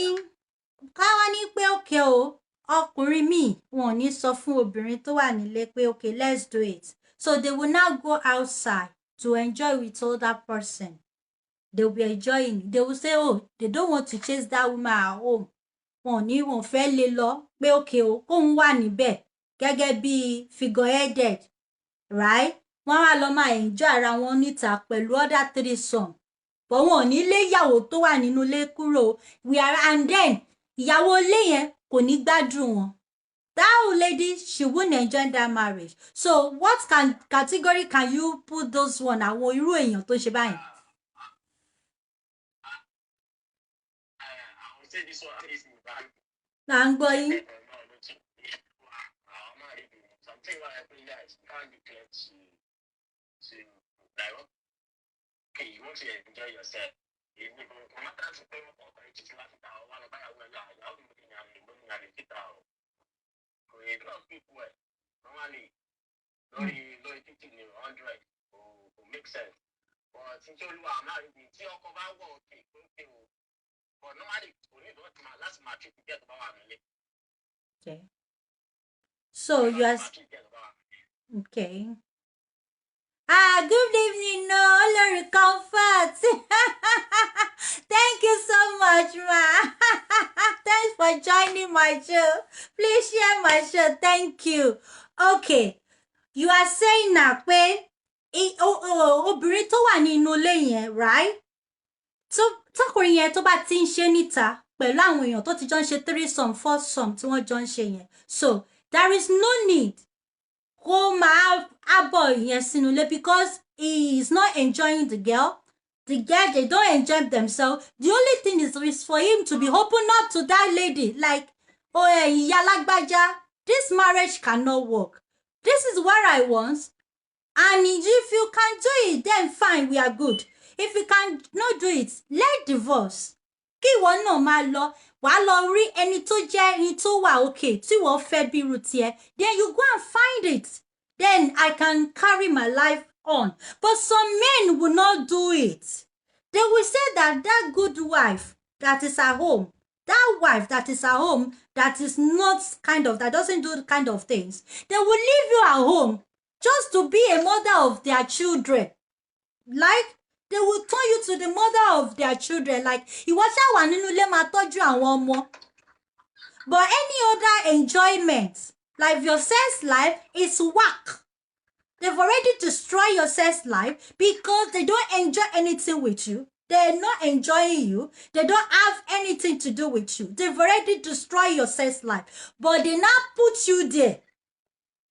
káwá ní pé okay o ọkùnrin míì wọn ò ní sọ fún obìnrin tó wà nílé pé okay, let's do it. So they will now go outside to enjoy with other person. They will be enjoying. They will say, oh, they don't want to chase that woman at home. Wọ́n fẹ́ lé lọ pé okay o kóun wà níbẹ̀ gẹ́gẹ́ bí figure-headed, right? Wọ́n wá lọ máa enjoy ara wọn níta pẹ̀lú other threesome. But wọn ò ní lé ìyàwó tó wà nínú ilé kúrò. And then ìyàwó ilé yẹn kò ní gbádùn wọn. That old lady, she wouldn't enjoy that marriage. So what category can you put those one? Àwọn irú èèyàn tó ṣe báyìí. I would say this one is bad. Là ń gbọ́ yín. Something like that, you can't declare to like, okay, you want to enjoy yourself. You no matter to pay more for it, just laugh it out. One of my you have to be and it out. A lot of people normally lórí 50 ni 100 kò make sense. But since you are married, tí ọkọ bá wọ̀ okay, o. But normally kò ní ìdọ́tí máa láti máa treat get about wà nílé. Okay. So you are okay. Good evening, no, Lori Comfort. Thank you so much, ma. Thanks for joining my show. Please share my show. Thank you. Okay. You are saying now, pé obìnrin tó wà nínú ilé yẹn, right? tọkùnrin yẹn tó bá ti ń ṣe níta pẹ̀lú àwọn èèyàn tó ti jọ ń ṣe 3-some 4-some tí wọ́n jọ ń ṣe yẹn, so there is no need kó máa abọ̀ yẹn sínú ilé because he is not enjoying the girl. The girl, they don't enjoy themselves. The only thing is for him to be open up to that lady. Like, oh, ìyá lágbájá, this marriage cannot work. This is what I want. And if you can do it, then fine, we are good. If you can not do it, let divorce. Kí ìwọ náà máa lọ, wàá lọ rí ẹni tó jẹ́ ẹni tó wà okay, tí wọ́n fẹ́ bí irú tiẹ̀. Then you go and find it. Then I can carry my life on. But some men will not do it. They will say that that good wife that is at home, that wife that is at home, that is not that doesn't do kind of things, they will leave you at home just to be a mother of their children. Like, they will turn you to the mother of their children. Like, ìwọ ṣá wà nínú ilé máa tọ́jú àwọn ọmọ. But any other enjoyment, like your sex life, is whack. They've already destroyed your sex life because they don't enjoy anything with you. They're not enjoying you. They don't have anything to do with you. They've already destroyed your sex life. But they now put you there.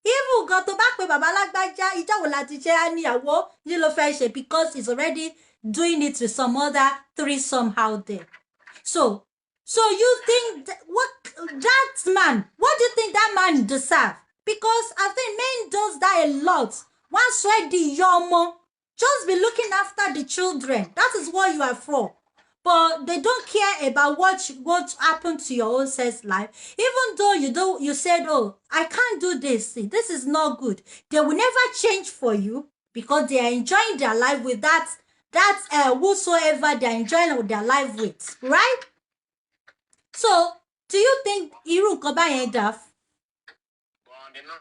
Even go to back with Baba Lagbaja, ìjà wo láti ṣe àníyàwó ní ló fẹ́ ṣe because he's already doing it with some other 3-some out there. So you think that man, what do you think that man deserve? Because I think men does that a lot. Once ready, yomo, just be looking after the children. That is what you are for. But they don't care about what happened to your own sex life. Even though you said, oh, I can't do this. See, this is not good. They will never change for you because they are enjoying their life with that whosoever they are enjoying their life with, right? So, do you think irú nǹkan báyẹn dá? Well, in a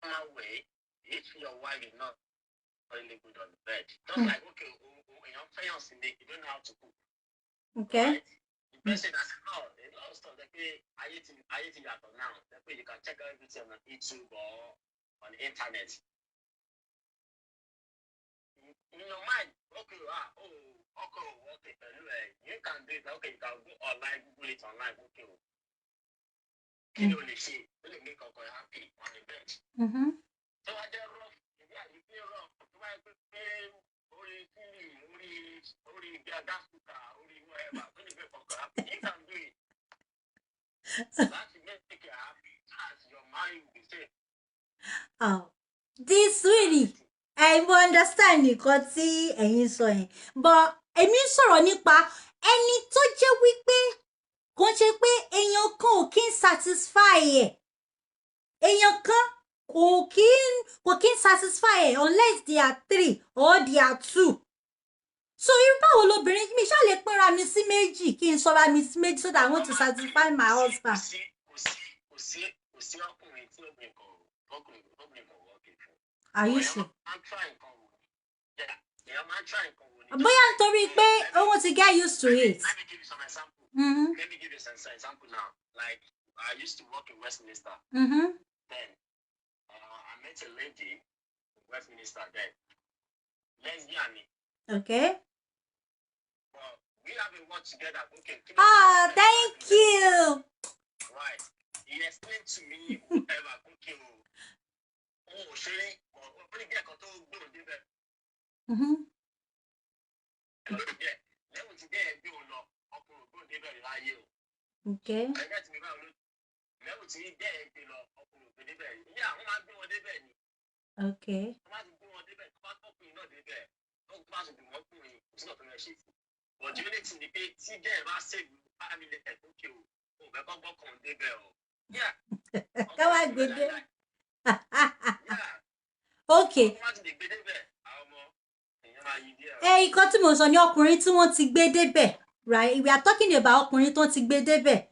normal way, if your wife is not really good on the bed, just like, okay, when you're fiancé, you don't know how to cook. Okay. Right? The person that's a lot of stuff that I eat now. That way you can check everything on YouTube or on the internet. In your mind, okay, anyway, you can do it. Okay, you can go online, Google it online. Okay, you know they say, really make a happy on the bed. So I get rough. Yeah, you feel rough. So I pay only gas cooker, only whatever. Only make a happy. You can do it. So that will make you happy. As your mind will be safe. Oh, this really. I understand nǹkan tí ẹ̀yin sọ yẹn. But èmi ń sọ̀rọ̀ nípa ẹni tó jẹ́ wípé kò ṣe pé èèyàn kan ò kí ń satisfy ẹ̀. Èèyàn kan kò kí ń satisfy ẹ̀ unless they are 3 or they are 2. So irú báwo lobìnrin mi ṣáà lè pínra mi sí méjì kí n sọra mi sí méjì so that I want to satisfy my husband. Kò sí ọkùnrin tí obìnrin kan working for. Are you sure? I'm trying. Yeah, I'm trying. Bóyá nítorí pé I want to get used to it. Let me give you some example. Let me give you some example now. Like, I used to work in Westminster. Then I met a lady in Westminster then. Lesbian. Okay. Well, we haven't worked together. Okay. Thank you. Right. He explained to me whatever. Okay. Oh, Sherry. Only get control go there. Okay. Okay. But the only thing they pay, see them, I say, family, yeah. Come on, good day. Okay. Nǹkan tí mo sọ ní ọkùnrin tí wọ́n ti gbé débẹ̀, right? We are talking about ọkùnrin tó ti gbé débẹ̀.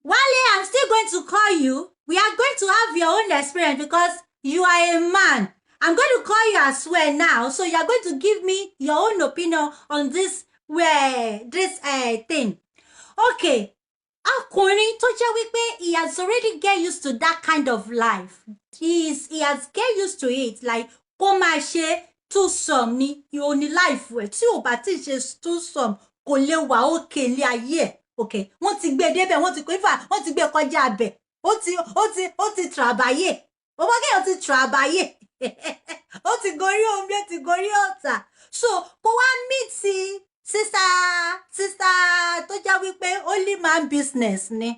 Wale, I'm still going to call you. We are going to have your own experience because you are a man. I'm going to call you as well now. So you are going to give me your own opinion on this thing. Okay. Ọkùnrin tó jẹ́ wípé he has already get used to that kind of life. He has get used to it. Like, kó máa ṣe twosome ni o ní life ẹ̀ tí ò bá ti ṣe twosome kò lè wà òkè ilé ayé ẹ̀ okay wọ́n ti gbé débẹ̀ wọ́n ti kó ifá wọ́n ti gbé kọjá abẹ̀ ó ti tràbáyé bàbá kéèyàn ti tràbáyé ó ti gorí omi ó ti gorí ọ̀tà so kó wá mìtì sísá tó já wípé only man business ni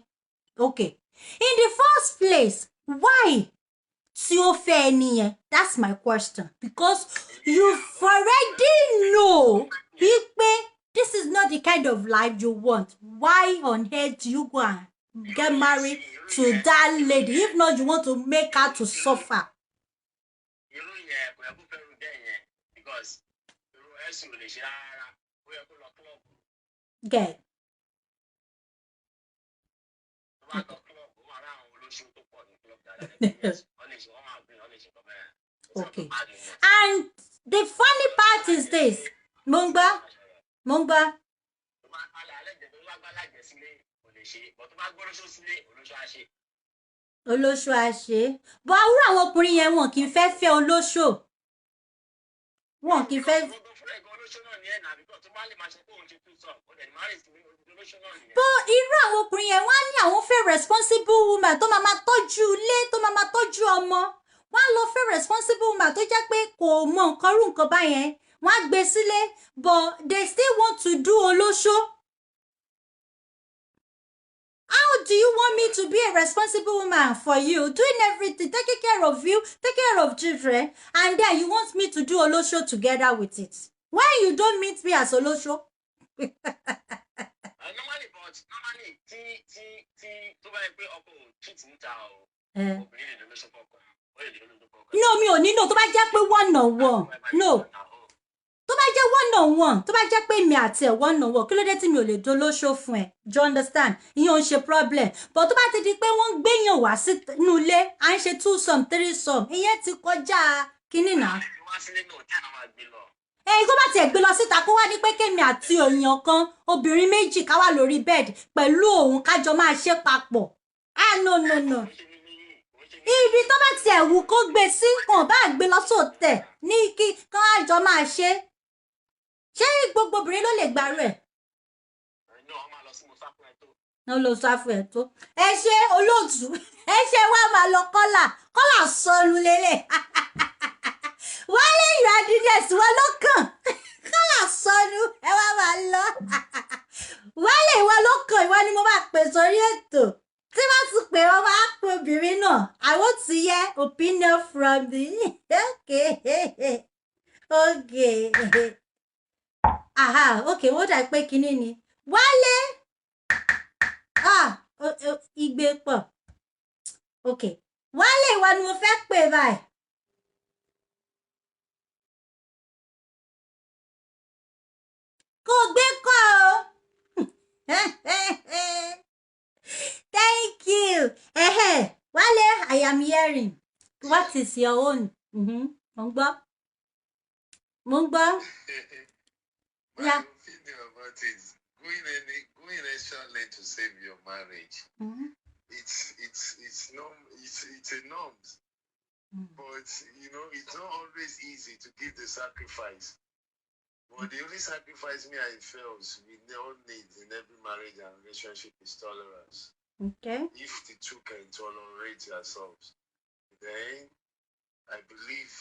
okay in the first place why tí ó fẹ́ ẹni yẹn that's my question because you already know wípé this is not the kind of life you want why on earth do you go and get married to that lady if not you want to make her to suffer. Get. Okay. And the funny part is this. Mungba. Olóṣó àṣe. Bọ́ àwúrò àwọn ọkùnrin yẹn wọn kì í fẹ́ olóṣó. Wọn kì í fẹ́. Bọ́ irú àwọn ọkùnrin yẹn wọ́n á ní àwọn fẹ́ responsible woman tó máa tọ́jú ilé tó máa tọ́jú ọmọ. Wọ́n á lọ fẹ́ responsible woman tó jẹ́ pé kò mọ nǹkan rú nǹkan báyẹn. Wọ́n á gbé sílé but they still want to do olóṣó. How do you want me to be a responsible woman for you, doing everything, taking care of you, taking care of children, and then you want me to do olóṣó together with it? Why you don't meet me as olóṣó? Normally, tó bá yẹ pé ọkọ ò treat níta o, obìnrin lè lóṣó fọkọ. No, mi ò nílò tó bá jẹ́ pé one on one. No. Tó bá jẹ́ one on one, tó bá jẹ́ pé mi àti ẹ̀ one on one, kí ló dé tí mi ò lè dolóṣó fún ẹ? Do you understand? Ìyẹn ò ń ṣe problem. But tó bá ti di pé wọ́n ń gbéyàn wá sínú ilé, à ń ṣe 2-some, 3-some, ìyẹn ti kọjá kíní náà. Kó bá tiẹ̀ gbé lọ síta kó wá ní pé kémi àti èèyàn kan, obìnrin méjì ká wà lórí bed pẹ̀lú òun kájọ máa ṣe papọ̀. No. Ibi tó bá tiẹ̀ wù kó gbé sí, kàn bá gbé lọ sóòtẹ̀ ní kí kán àjọ máa ṣe. Ṣé gbogbo obìnrin ló lè gbàrú ẹ̀? Wọ́n lọ sáfù ẹ̀ tó. Ẹ ṣe olóòtú, ẹ ṣe wá máa lọ kọ́là sọnù lélẹ̀. Wálé ìrádìdẹ̀sí wọn ló kàn. Kọ́là sọnù ẹ wá máa lọ. Wálé ìwọ ló kàn ìwọ ni mo máa pè sórí ètò. Tí wọ́n ti pè wọ́n máa pè obìnrin náà. I want to hear opinion from the. Okay. Okay, wọ́n dà pé kinní ni. Wálé. Igbe pọ̀. Okay. Wálé ìwọ ni mo fẹ́ pè báyìí. Kò gbé kọ́ o. Thank you. Wálé, I am hearing. What is your own? Mo ń gbọ́. Yeah. Opinion about it. Going extra length to save your marriage. It's a norm. But it's not always easy to give the sacrifice. But the only sacrifice I felt we all need in every marriage and relationship is tolerance. Okay. If the two can tolerate themselves, then I believe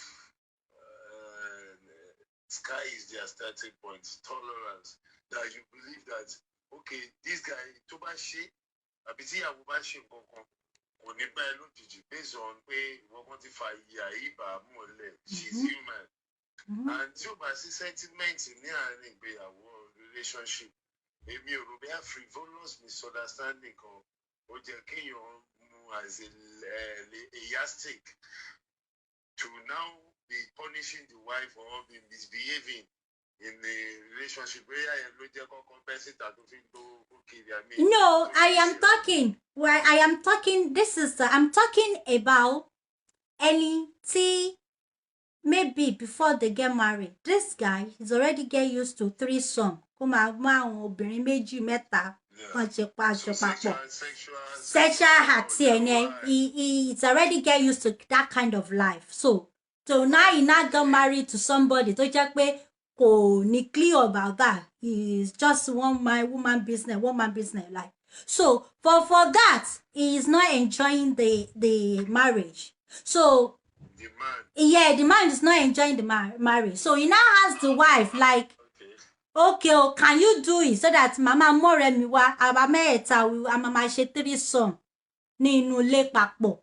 sky is their starting point. Tolerance. That you believe that okay, this guy tó bá ṣe àbí tí ìyàwó bá ṣe nǹkan kò ní bá ẹ lójijì based on pé ìwọ kan ti fa ìyà ìbá mọ́lẹ̀ she's human. And tí ó bá sí sentiment ní àárín ìgbéyàwó relationship èmi ò rò bí a frivolous misunderstanding kan ó jẹ́ kéèyàn mú as a yardstick to now be punishing the wife or be misbehaving in a relationship where I am No, I am talking. Where I am talking. This is I'm talking about any tea. Maybe before they get married, this guy is already get used to threesome. Sexual he's already get used to that kind of life. So So now he now got married to somebody tó jẹ́ pé kò ní clear about that. He's just one man business like. So for that, he is not enjoying the marriage. So The man. yeah, the man is not enjoying the marriage. So he now asks the wife like, okay, oh, can you do it so that mama more mi wá àwa mẹ́ta a máa ṣe threesome ní inú ilé papọ̀.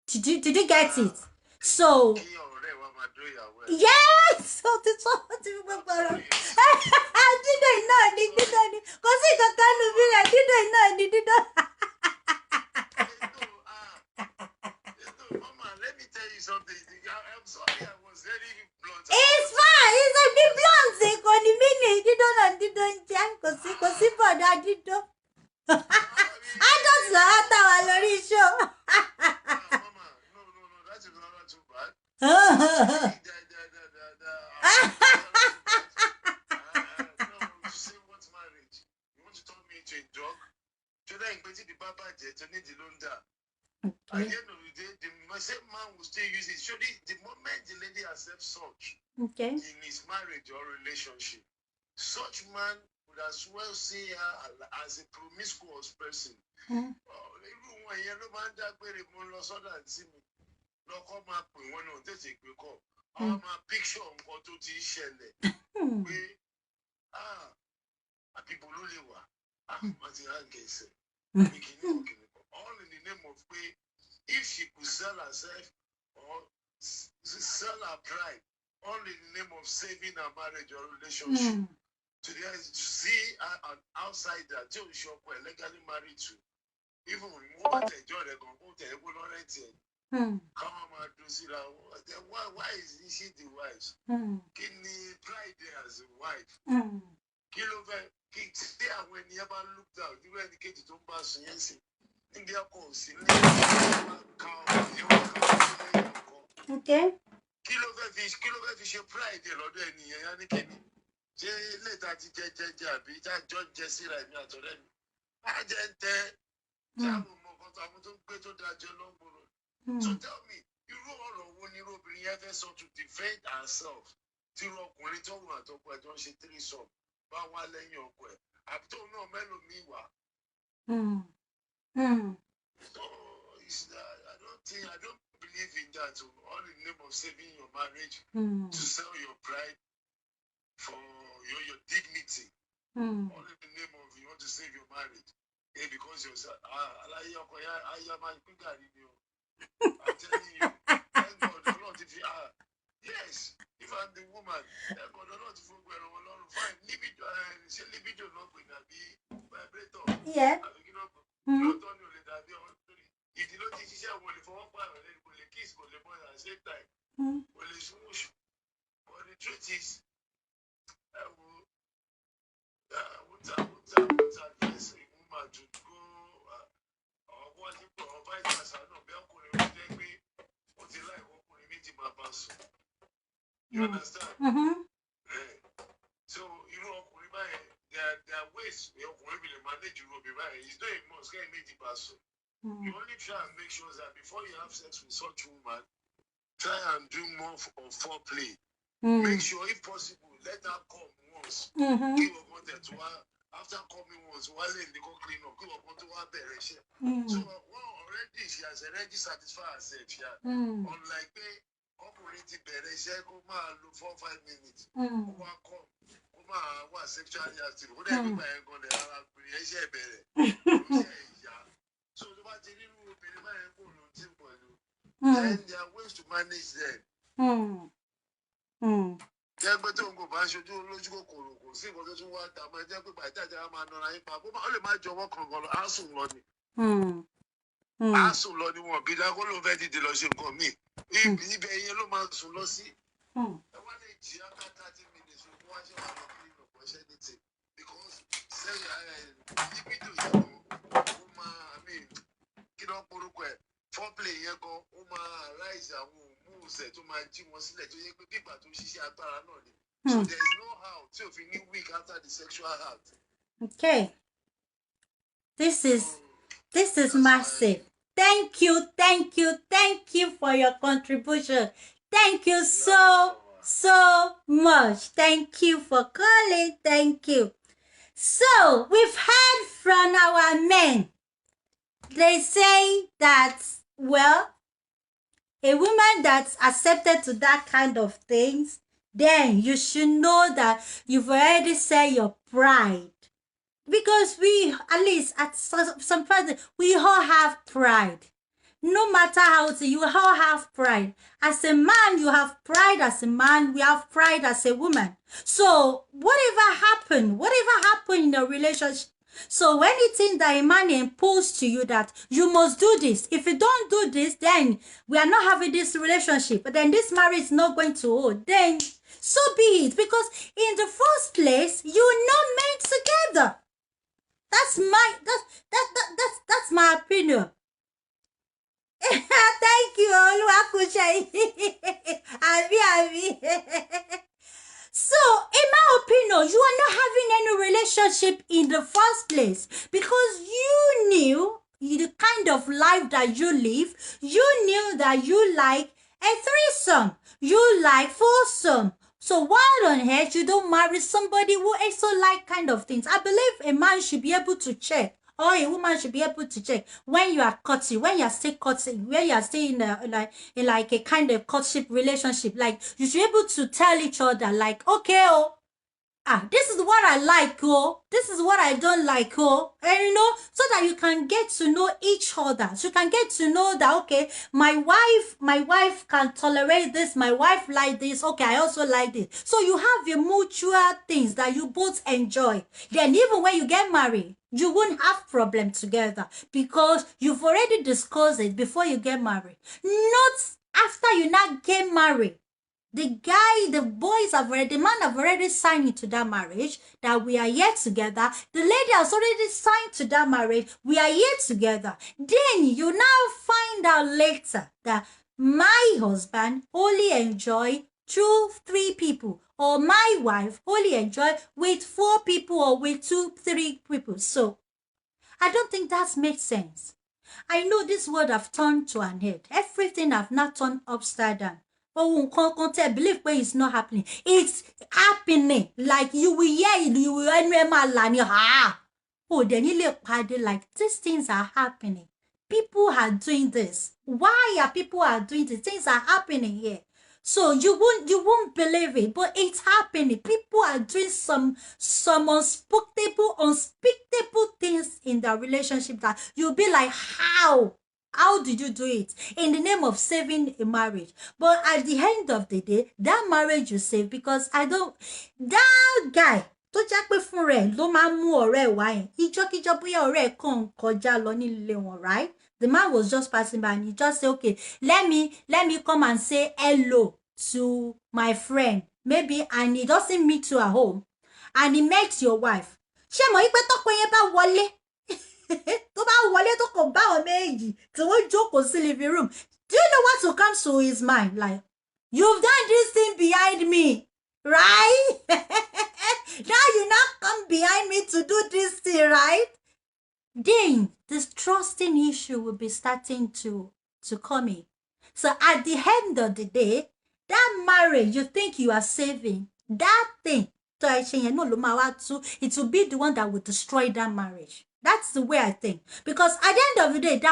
Did you get it? So Kí ọ̀rẹ́ wa máa dó ìyàwó ẹ̀. yes, so ti sọ ti fi gbogbo ọ̀rọ̀. Dídò iná ni kò sí kankan nù bí rẹ̀ dídò iná ni dídò. Mama, let me tell you something. I'm sorry I was very blunt. It's fine, it's a big blunt kò ní mí ní dídò náà dídò ń jẹ́ kò sí bọ̀dá dídò. Adult lọ́wọ́ táwa lórí iṣó. Mama, no, that is not too bad. No, to say what marriage? You want to turn me into a dog? Should I invite the Baba Jet to need the Lunda? At the end of the day, the same man will still use it. Should the moment the lady accepts such Okay. in his marriage or relationship, such man would as well see her as a promiscuous person. Irú wọn yẹn ló máa ń dágbére mo lọ sọ́dọ̀ àǹtí mi lọ́kọ́ máa pè wọ́n náà tètè pé kọ́ àwọn máa píkṣọ̀ nǹkan tó ti ń ṣẹlẹ̀ pé àbíbo ló lè wà wọ́n ti hàǹgẹ̀ ẹsẹ̀ àbí kìíní òkìní kan all in the name of pé if she could sell herself or sell her pride all in the name of saving her marriage or relationship. To see an outsider tí o ṣe ọkọ ẹ legally married to even wọ́n bá tẹ̀jọ́ rẹ̀ gan kó tẹ̀ ẹ́kó lọ́rẹ́tì ẹ̀ káwọn máa dùn síra why is she the wife kí ni pride as a wife kí ló fẹ́ kí tí àwọn ènìyàn bá look down irú ẹni kejì tó ń bá sùn yẹn sí níbi ọkọ òsì ní ká ìwọ̀n ká sílẹ̀ ọkọ kí ló fẹ́ fi ṣe pride ẹ̀ lọ́dọ̀ ènìyàn yá ní kíni. Ṣé ilé ìta ti jẹ àbí ìtajọ́ jẹ síra ẹ̀mí àtọ̀rẹ́ mi? Má jẹ́ ń tẹ́ táwọn ọmọ kan tó àwọn tó ń gbé tó dájọ́ lọ́gbọ̀rọ̀. So tell me, irú ọ̀rọ̀ wo ni irú obìnrin yẹn fẹ́ sọ to defend herself? Tí irú ọkùnrin tó wù àtọkọ ẹ̀ tó ń ṣe threesome bá wá lẹ́yìn ọkọ ẹ̀. Àbí tóun náà mẹ́lòmíì wà. So I don't believe in that. All in the name of saving your marriage, to sell your pride for your dignity. All in the name of you want to save your marriage. Because you're I'm telling you, thank God, the Lord, if you are, yes, if I'm the woman, thank God, the Lord, if you are fine, libido not going to be vibrator. Yeah. If you don't teach you what the kiss, but the boy at the same time, well, it's smooth. But the truth is, I would advise a woman to go or what you provide as I know, you understand? So, you know, there are ways we will manage you. It's not a must get a person. You only try and make sure that before you have sex with such woman, try and do more of foreplay. Make sure, if possible, let her come once. Give her content to her. After coming once, while they go clean up, give her content to her bereshe. So, already she has already satisfied herself. Unlike me, operating bereshe, go ma look 4-5 minutes. Come, what sexually active? Whatever I am going to have, so the material will be then there are ways to manage them. Jẹ́gbẹ́ tó ń kò bá ṣojú lójú kòkòrò kò sí nǹkan tó tún wá dà mọ́ ẹjẹ́ pé bàtà ìjà máa nọra yín pa ó lè má jọ wọ́n kankan lọ á sùn lọ ni. Á sùn lọ ni wọn bí dákó ló fẹ́ dìde lọ ṣe nǹkan míì ibẹ̀ yẹn ló máa sùn lọ sí. Ẹ wá lè jí after 30 minutes fún wá ṣe wà lọ kí ló pọ̀ ṣẹ́ ní tì because libido yẹn ó máa kí ló ń porúkọ ẹ̀ foreplay yẹn gan ó máa rise àwọn òmùsẹ̀ tó máa jí wọn sílẹ̀ tó yẹ pé bígbà tó ṣiṣẹ́ agbára náà ni. So there is no how tí o fi ní week after the sexual act. Okay. This is massive. Thank you for your contribution. Thank you so much. Thank you for calling. Thank you. So we've heard from our men. They say that, well, a woman that's accepted to that kind of things, then you should know that you've already said your pride. Because we, at least at some point, we all have pride. No matter how to, you all have pride. As a man, you have pride as a man. We have pride as a woman. So whatever happened in a relationship, so anything that a man imposed to you that you must do this, if you don't do this, then we are not having this relationship, but then this marriage is not going to hold, then so be it. Because in the first place, you're not meant together. That's my opinion. Thank you, Oluwakuche. Abi. So, in my opinion, you are not having any relationship in the first place because you knew the kind of life that you live. You knew that you like a threesome. You like foursome. So while on earth, you don't marry somebody who also like kind of things. I believe a man should be able to check, or a woman should be able to check when you are courting, when you are still courting, when you are still in a kind of courtship relationship. Like, you should be able to tell each other, like, okay, this is what I like, this is what I don't like, and so that you can get to know each other. So you can get to know that, okay, my wife can tolerate this, my wife like this, okay, I also like this. So you have your mutual things that you both enjoy. Then even when you get married, you won't have problem together because you've already discussed it before you get married. Not after you not get married. The man have already signed into that marriage, that we are yet together. The lady has already signed to that marriage, we are yet together. Then you now find out later that my husband only enjoy 2-3 people, or my wife only enjoy with 4 people or with 2-3 people. So I don't think that makes sense. I know this world have turned to an head. Everything have not turned upside down. Oh, can't believe where it's not happening. It's happening. Like you will hear it, you will then you look like these things are happening. People are doing this. Why are people doing this? Things are happening here. So you won't believe it, but it's happening. People are doing some unspeakable things in their relationship that you'll be like, how? How did you do it? In the name of saving a marriage. But at the end of the day, that marriage you save, because that guy, tó jẹ́ pé fún rẹ̀ ló máa mú ọ̀rẹ́ wá yẹn. Ìjọ́kíjọ́ bóyá ọ̀rẹ́ kan kọjá lọ nílé wọn, right? The man was just passing by and he just said, okay, let me come and say hello to my friend. Maybe, and he doesn't meet you at home. And he met your wife. Ṣé mo wí pé tọ́kọ yẹn bá wọlé? Tó bá wọlé tó kàn bá wọn méjì tí wọ́n jókòó sí living room. Do you know what will come to his mind? Like, you've done this thing behind me, right? Now you now come behind me to do this thing, right? Then this trusting issue will be starting to come in. So at the end of the day, that marriage you think you are saving, that thing, it will be the one that will destroy that marriage. That's the way I think. Because at the end of the day, they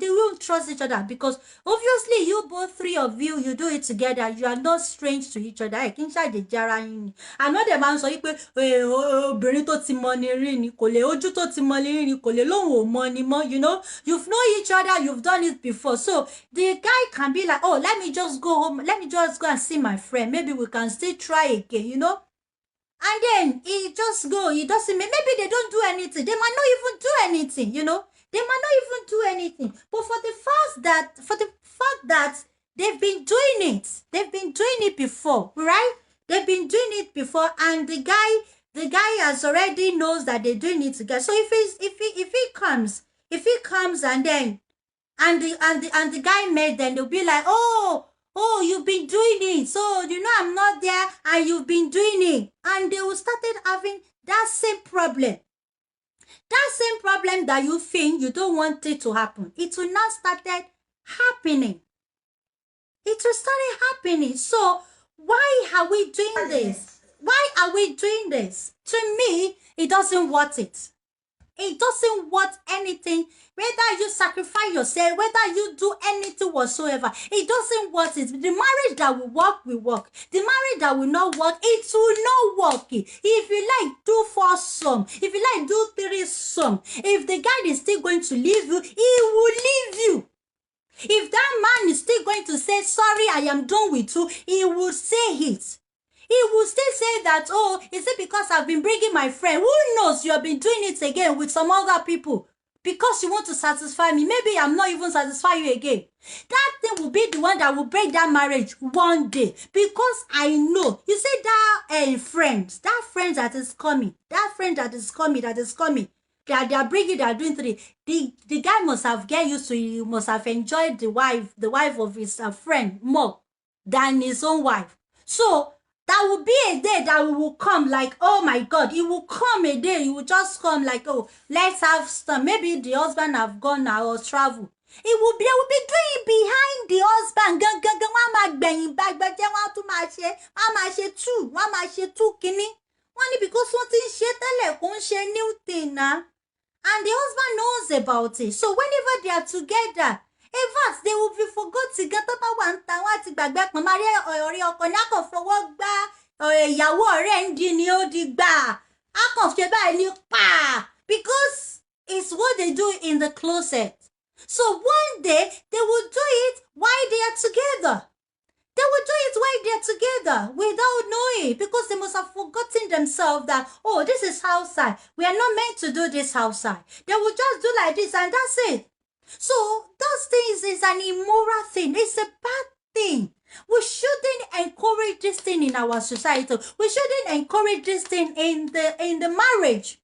won't trust each other. Because obviously, you both 3 of you, you do it together. You are not strange to each other. Another man sọ pé obìnrin tó ti mọ ni rí ni, kò lè ojú tó ti mọ ni rí ni, kò lè lóhùn ò mọ ni mọ́, you know. You've known each other, you've done it before. So the guy can be like, oh, let me just go home. Let me just go and see my friend. Maybe we can still try again, you know. And then he just go, he doesn't, maybe they don't do anything. They might not even do anything, you know. They might not even do anything. But for the fact that they've been doing it before, right? They've been doing it before, and the guy has already knows that they're doing it together. So if he comes and then and the guy made, then they'll be like, oh, you've been doing it. So, you know, I'm not there and you've been doing it. And they will started having that same problem. That same problem that you think you don't want it to happen. It will now started happening. It will start happening. So why are we doing this? Why are we doing this? To me, it doesn't worth it. It doesn't worth anything. Whether you sacrifice yourself, whether you do anything whatsoever, it doesn't worth it. The marriage that will work, will work. The marriage that will not work, it will not work. If you like, do foursome. If you like, do threesome. If the guy is still going to leave you, he will leave you. If that man is still going to say, sorry, I am done with you, he will say it. He will still say that, oh, is it because I've been bringing my friend? Who knows? You have been doing it again with some other people because you want to satisfy me. Maybe I'm not even satisfy you again. That thing will be the one that will break that marriage one day because I know. You see that friend that is coming, that they are bringing, they are doing three. The guy must have get used to it. He must have enjoyed the wife of his friend more than his own wife. So that will be a day that will come like, oh my God, it will come a day. It will just come like, oh, let's have some. Maybe the husband have gone now or travel. They will be doing behind the husband. Because something new thing now. And the husband knows about it. So whenever they are together, in fact, they will be forgotten. Get up one time, what to back Maria or your connect for what ba or Yawa Rendi Neo Digba. I can feel by you pa because it's what they do in the closet. So one day they will do it while they are together. They will do it while they're together without knowing because they must have forgotten themselves that, oh, this is outside. We are not meant to do this outside. They will just do like this and that's it. So those things is an immoral thing. It's a bad thing. We shouldn't encourage this thing in our society. We shouldn't encourage this thing in the marriage.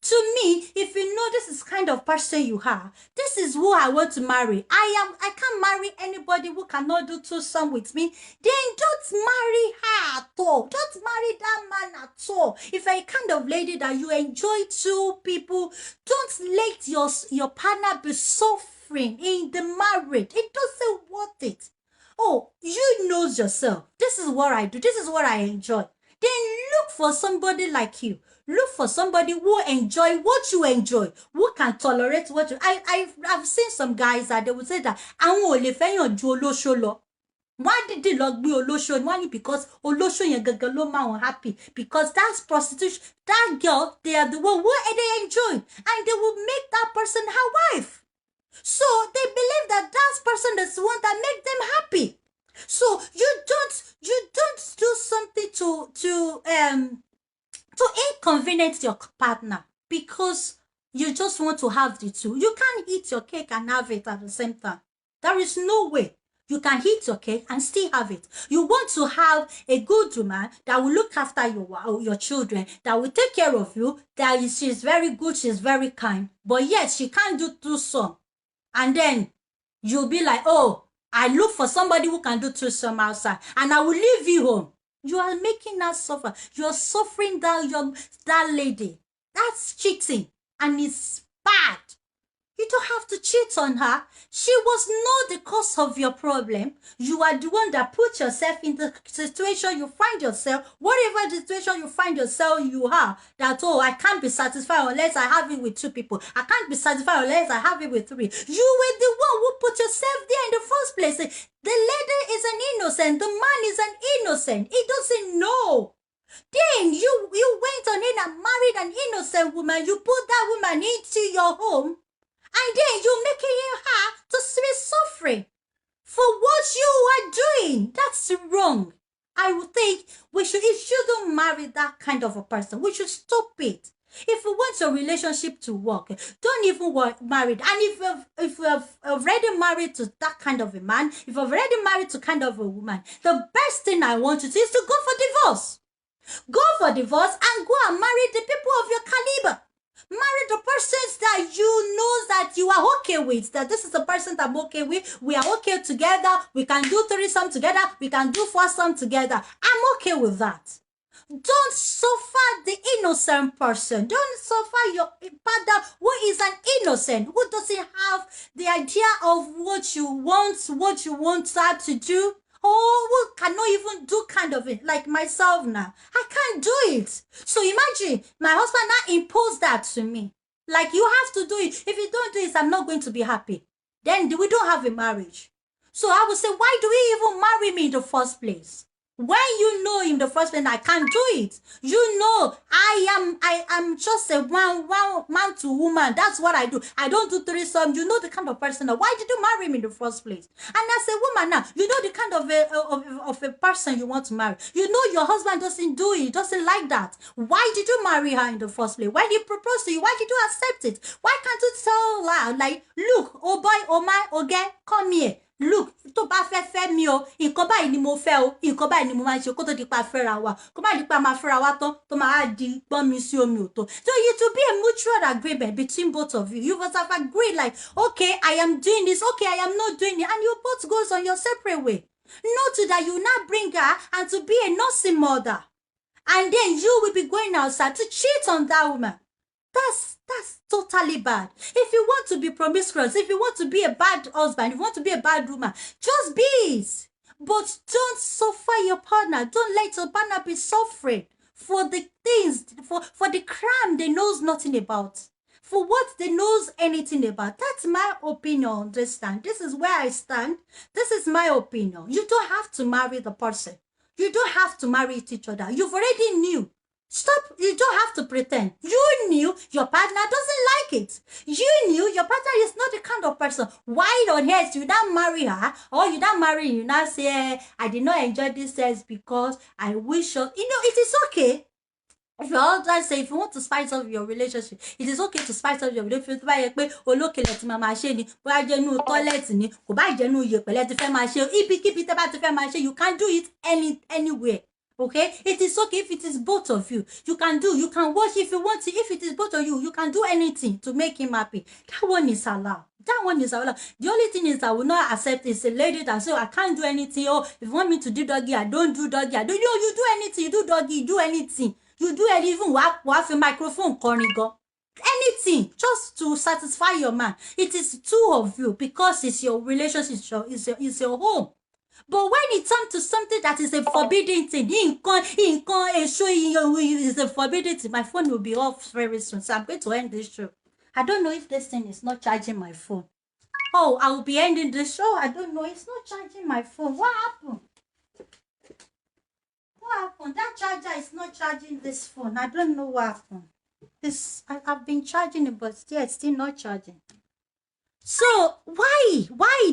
To me, if you know this is kind of person you are, this is who I want to marry. I can't marry anybody who cannot do twosome with me. Then don't marry her at all. Don't marry that man at all. If you're a kind of lady that you enjoy two people, don't let your partner be suffering in the marriage. It doesn't worth it. Oh, you know yourself. This is what I do. This is what I enjoy. Then look for somebody like you. Look for somebody who enjoy what you enjoy, who can tolerate what you. I've seen some guys that they would say that àwọn ò lè fẹ́yàn ju olóṣó lọ. Why did they lọ gbé olóṣó? Why? Because olóṣó yẹn gangan ló máa wọn happy. Because that's prostitution. That girl, they are the one who they enjoy, and they will make that person her wife. So they believe that that person is the one that makes them happy. So you don't do something to inconvenience your partner because you just want to have the two. You can't eat your cake and have it at the same time. There is no way. You can eat your cake and still have it. You want to have a good woman that will look after your children, that will take care of you, she's very good, she's very kind, but yet she can't do twosome. And then you'll be like, oh, I look for somebody who can do twosome outside and I will leave you home. You are making her suffer. You are suffering that lady. That's cheating. And it's bad. You don't have to cheat on her. She was not the cause of your problem. You are the one that put yourself in the situation you find yourself. Whatever the situation you find yourself, you are. That, oh, I can't be satisfied unless I have it with two people. I can't be satisfied unless I have it with three. You were the one who put yourself there in the first place. The lady is an innocent. The man is an innocent. He doesn't know. Then you went on in and married an innocent woman. You put that woman into your home. And then you're making her to be suffering for what you are doing. That's wrong. I would think you shouldn't marry that kind of a person. We should stop it. If you want your relationship to work, don't even marry. And if you've already married to that kind of a man, if you've already married to kind of a woman, the best thing I want you to is to go for divorce. Go for divorce and go and marry the people of your caliber. Marry the persons that you know that you are okay with, that this is the person that I'm okay with. We are okay together. We can do threesome together. We can do foursome together. I'm okay with that. Don't suffer the innocent person. Don't suffer your partner who is an innocent, who doesn't have the idea of what you want her to do. who cannot even do kind of it, like myself now. I can't do it. So imagine my husband now impose that to me. Like, you have to do it. If you don't do it, I'm not going to be happy. Then we don't have a marriage. So I would say, why do you even marry me in the first place? When you know in the first place I can't do it, you know I am just a one man to woman. That's what I do. I don't do threesome. You know the kind of person. Why did you marry me in the first place? And as a woman now, you know the kind of a person you want to marry. You know your husband doesn't do it. Doesn't like that. Why did you marry her in the first place? Why did he propose to you? Why did you accept it? Why can't you tell her, like, look, oh boy, oh my, oh girl, come here. Look, tó bá fẹ́ mi o, nǹkan báyìí ni mo fẹ́ o, nǹkan báyìí ni mo máa ṣe kó tó di pa fẹ́ra wa, kó má di pa máa fẹ́ra wa tán tó máa di gbọ́n mi sí omi òtó. So it will be a mutual agreement between both of you. You must have agreed, like, okay, I am doing this, okay, I am not doing it, and you both goes on your separate way. Not that you now bring her and to be a nursing mother, and then you will be going outside to cheat on that woman. That's totally bad. If you want to be promiscuous, if you want to be a bad husband, if you want to be a bad woman, just be it. But don't suffer your partner. Don't let your partner be suffering for the things, for the crime they knows nothing about. For what they knows anything about. That's my opinion on this stand. This is where I stand. This is my opinion. You don't have to marry the person. You don't have to marry each other. You've already knew. Stop. You don't have to pretend. You knew your partner doesn't like it. You knew your partner is not the kind of person. Why on earth you not marry her, or you not marry, you not say, I did not enjoy this sex because I wish you know, it is okay. If your husband say, if you want to spice up your relationship, it is okay to spice up your relationship. Tó bá yẹ pé olókèlè tí máa ṣe ni, bóyá jẹ́ nínú toilet ni, kò bá jẹ́ nínú iyẹ̀pẹ̀ tí fẹ́ máa ṣe, ibikíbi tẹ́ bá ti fẹ́ máa ṣe, you can do it anywhere. Okay, it is okay if it is both of you. You can watch if you want to. If it is both of you, you can do anything to make him happy. That one is allowed. That one is allowed. The only thing is I will not accept is a lady that say, I can't do anything. Oh, if you want me to do doggy, I don't do doggy. I don't. You do anything. You do doggy. You do anything. You do anything. Even waf a microphone calling go. Anything just to satisfy your man. It is two of you because it's your relationship. It's your home. But when it comes to something that is a forbidden thing, is a forbidden thing, my phone will be off very soon. So I'm going to end this show. I don't know if this thing is not charging my phone. Oh, I will be ending the show. I don't know. It's not charging my phone. What happened? What happened? That charger is not charging this phone. I don't know what happened. I've been charging it, but it's still not charging. So why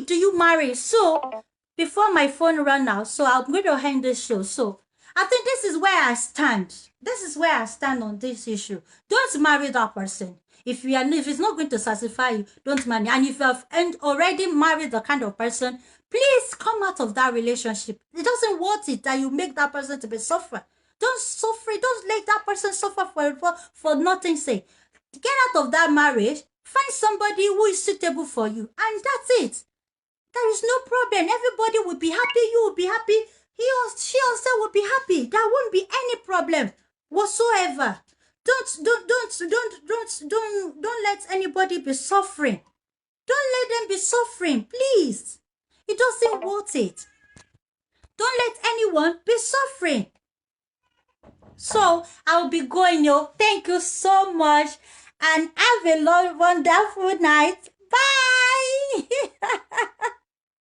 do you marry? So before my phone run out, so I'm going to end this show. So I think this is where I stand. This is where I stand on this issue. Don't marry that person. If it's not going to satisfy you, don't marry. And if you have already married the kind of person, please come out of that relationship. It doesn't want it that you make that person to be suffer. Don't suffer. Don't let that person suffer for nothing's sake. Get out of that marriage. Find somebody who is suitable for you, and that's it. There is no problem. Everybody will be happy. You will be happy. He or she also will be happy. There won't be any problem whatsoever. Don't let anybody be suffering. Don't let them be suffering, please. It doesn't want it. Don't let anyone be suffering. So I'll be going, yo. Thank you so much, and have a wonderful night. Bye.